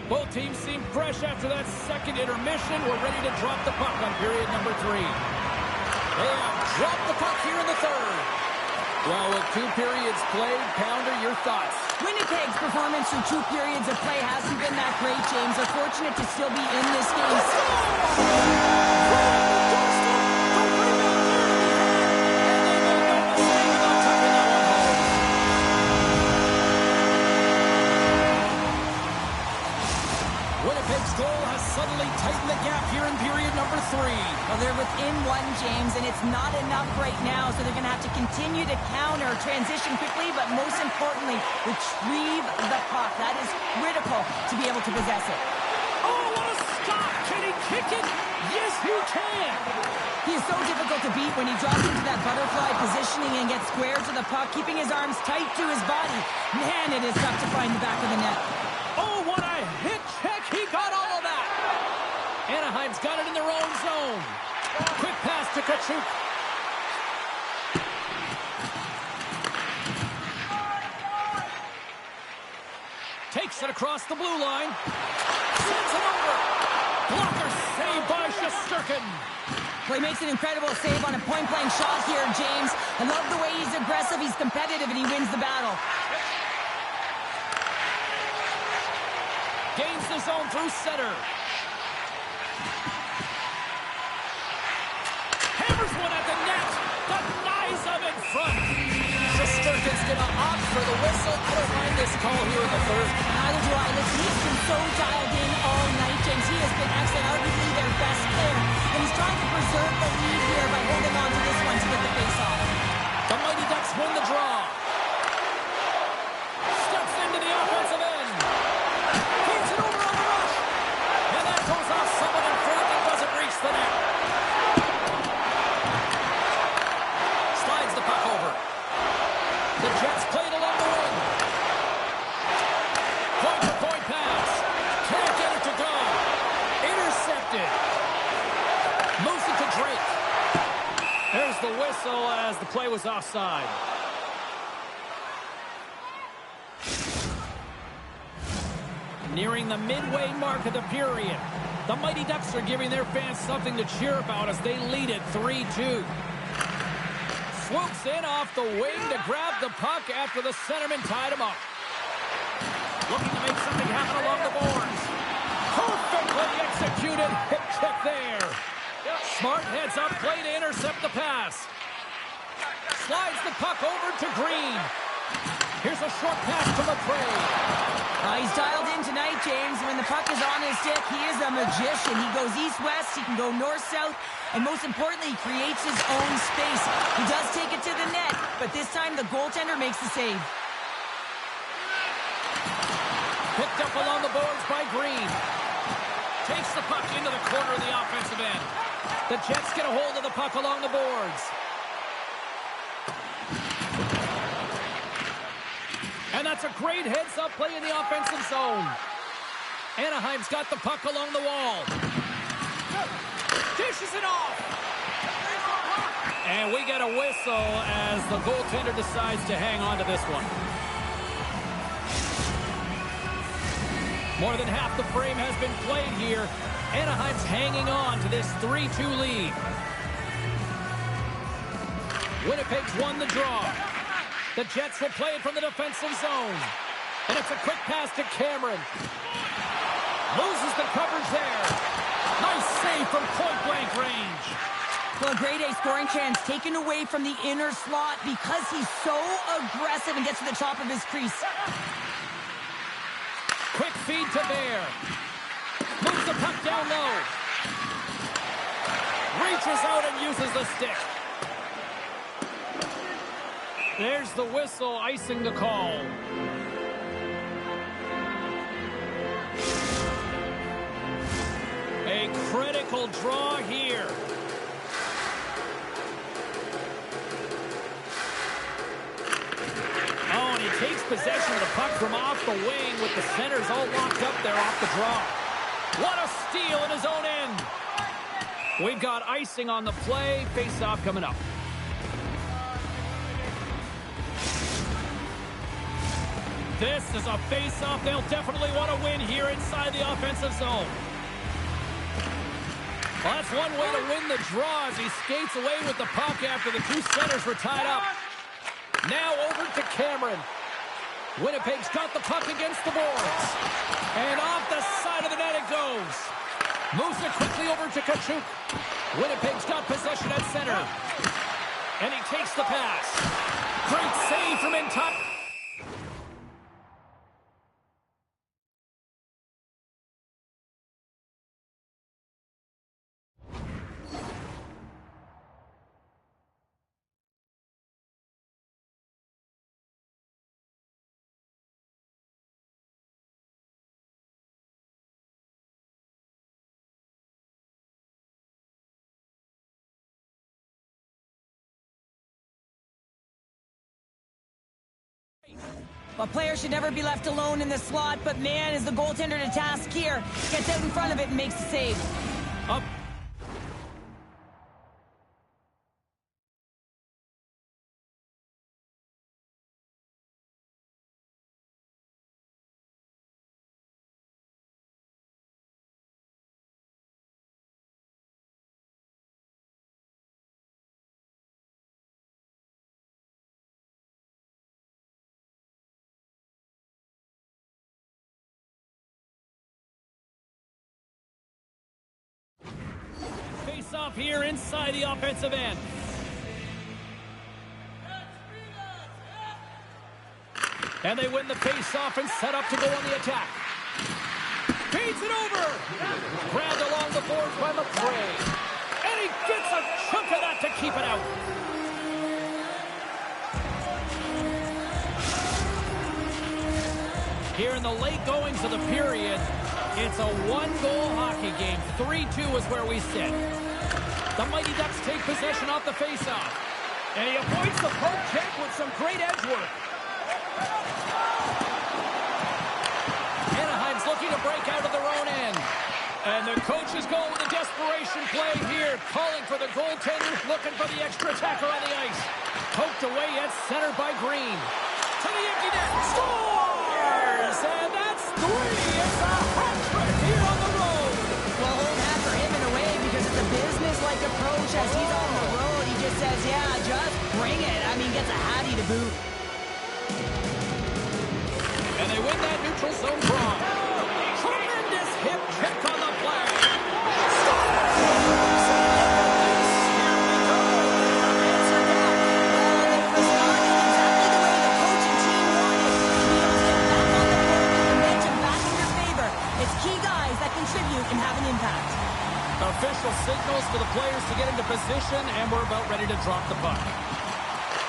Both teams seem fresh after that second intermission. We're ready to drop the puck on period number 3. They have dropped the puck here in the third. Well, with 2 periods played, Pounder, your thoughts? Winnipeg's performance through 2 periods of play hasn't been that great, James. They're fortunate to still be in this game. Winnipeg's goal has suddenly tightened the gap here in period number 3. Well, they're within 1, James, and it's not enough right now, so they're going to have to continue to counter, transition quickly, but most importantly, retrieve the puck. That is critical to be able to possess it. Oh, what a stop! Can he kick it? Yes, he can! He is so difficult to beat when he drops into that butterfly positioning and gets square to the puck, keeping his arms tight to his body. Man, it is tough to find the back of the net. Oh, what a hit check! He got all of that! Anaheim's got it in their own zone. Quick pass to Tkachuk. Takes it across the blue line. Sends it over. Blocker saved by Shesterkin. Well, he makes an incredible save on a point-blank shot here, James. I love the way he's aggressive, he's competitive, and he wins the battle. Gains the zone through center. Hammers one at the net. Denies him in front. Shesterkin's going to opt for the whistle. I don't mind this call here in the third. Neither do I. Listen, he's been so dialed in all night, James. He has been excellent, arguably their best player. And he's trying to preserve the lead here by holding on to this one to get the face-off. The Mighty Ducks win the draw. Steps into the offensive end. Feeds it over on the rush. And that goes off someone in front and doesn't reach the net. Slides the puck over. The Jets played along the wing. Point-to-point pass. Can't get it to go. Intercepted. Moves it to Drake. There's the whistle as the play was offside. Nearing the midway mark of the period. The Mighty Ducks are giving their fans something to cheer about as they lead it 3-2. Swoops in off the wing to grab the puck after the centerman tied him up. Looking to make something happen along the boards. Perfectly executed hip check there. Smart heads up play to intercept the pass. Slides the puck over to Green. Here's a short pass to McRae. He's dialed in tonight, James. When the puck is on his stick, he is a magician. He goes east-west, he can go north-south, and most importantly, he creates his own space. He does take it to the net, but this time the goaltender makes the save. Picked up along the boards by Green. Takes the puck into the corner of the offensive end. The Jets get a hold of the puck along the boards. And that's a great heads-up play in the offensive zone. Anaheim's got the puck along the wall. Dishes it off. And we get a whistle as the goaltender decides to hang on to this one. More than half the frame has been played here. Anaheim's hanging on to this 3-2 lead. Winnipeg's won the draw. The Jets will play it from the defensive zone. And it's a quick pass to Cameron. Loses the coverage there. Nice save from point-blank range. Well, a grade A scoring chance taken away from the inner slot because he's so aggressive and gets to the top of his crease. Quick feed to Bear. Moves the puck down low. Reaches out and uses the stick. There's the whistle, icing the call. A critical draw here. Oh, and he takes possession of the puck from off the wing with the centers all locked up there off the draw. What a steal in his own end. We've got icing on the play. Face-off coming up. This is a face-off they'll definitely want to win here inside the offensive zone. Well, that's one way to win the draw as he skates away with the puck after the two centers were tied up. Now over to Cameron. Winnipeg's got the puck against the boards. And off the side of the net it goes. Moves it quickly over to Tkachuk. Winnipeg's got possession at center. And he takes the pass. Great save from in top. A player should never be left alone in the slot, but man, is the goaltender to task here. Gets out in front of it and makes the save. Up. Off here inside the offensive end. And they win the face-off and set up to go on the attack. Feeds it over. Grabbed along the boards by McRae. And he gets a chunk of that to keep it out. Here in the late goings of the period, it's a one-goal hockey game. 3-2 is where we sit. The Mighty Ducks take possession off the face-off. And he avoids the poke check with some great edge work. Anaheim's looking to break out of their own end. And the coach is going with a desperation play here, calling for the goaltender, looking for the extra attacker on the ice. Poked away at center by Green. To the empty net. Scores! And that's 3. It's a hat trick here on the road. Well, hold that for him in a way because it's a business-like approach as he's on the road. He just says, yeah, just bring it. I mean, gets a hattie to boot. And they win that neutral zone draw. Tremendous hip check on the flag. And have an impact. Official signals for the players to get into position, and we're about ready to drop the puck.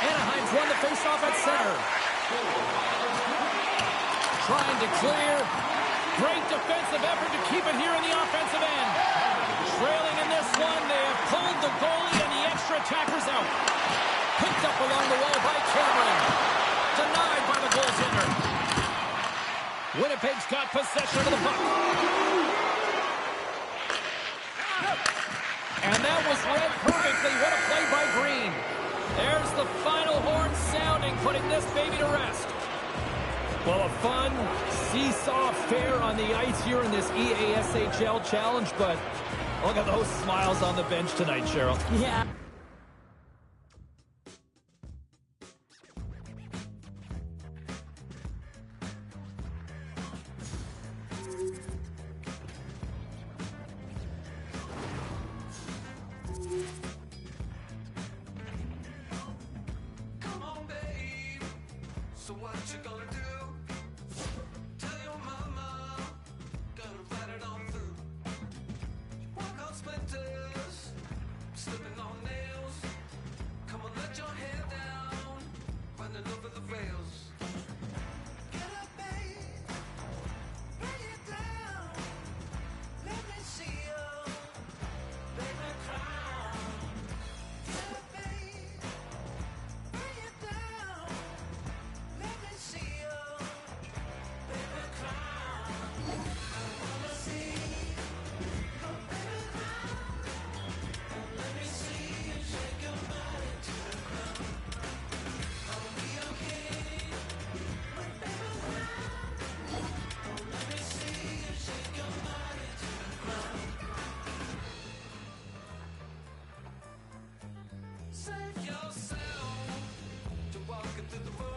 Anaheim's won the faceoff at center. Trying to clear. Great defensive effort to keep it here in the offensive end. Trailing in this one, they have pulled the goalie and the extra attackers out. Picked up along the wall by Cameron. Denied by the goaltender. Winnipeg's got possession of the puck. And that was read perfectly. What a play by Green. There's the final horn sounding, putting this baby to rest. Well, a fun seesaw affair on the ice here in this EASHL challenge, but look at those smiles on the bench tonight, Cheryl. Yeah. Save yourself to walk into the room.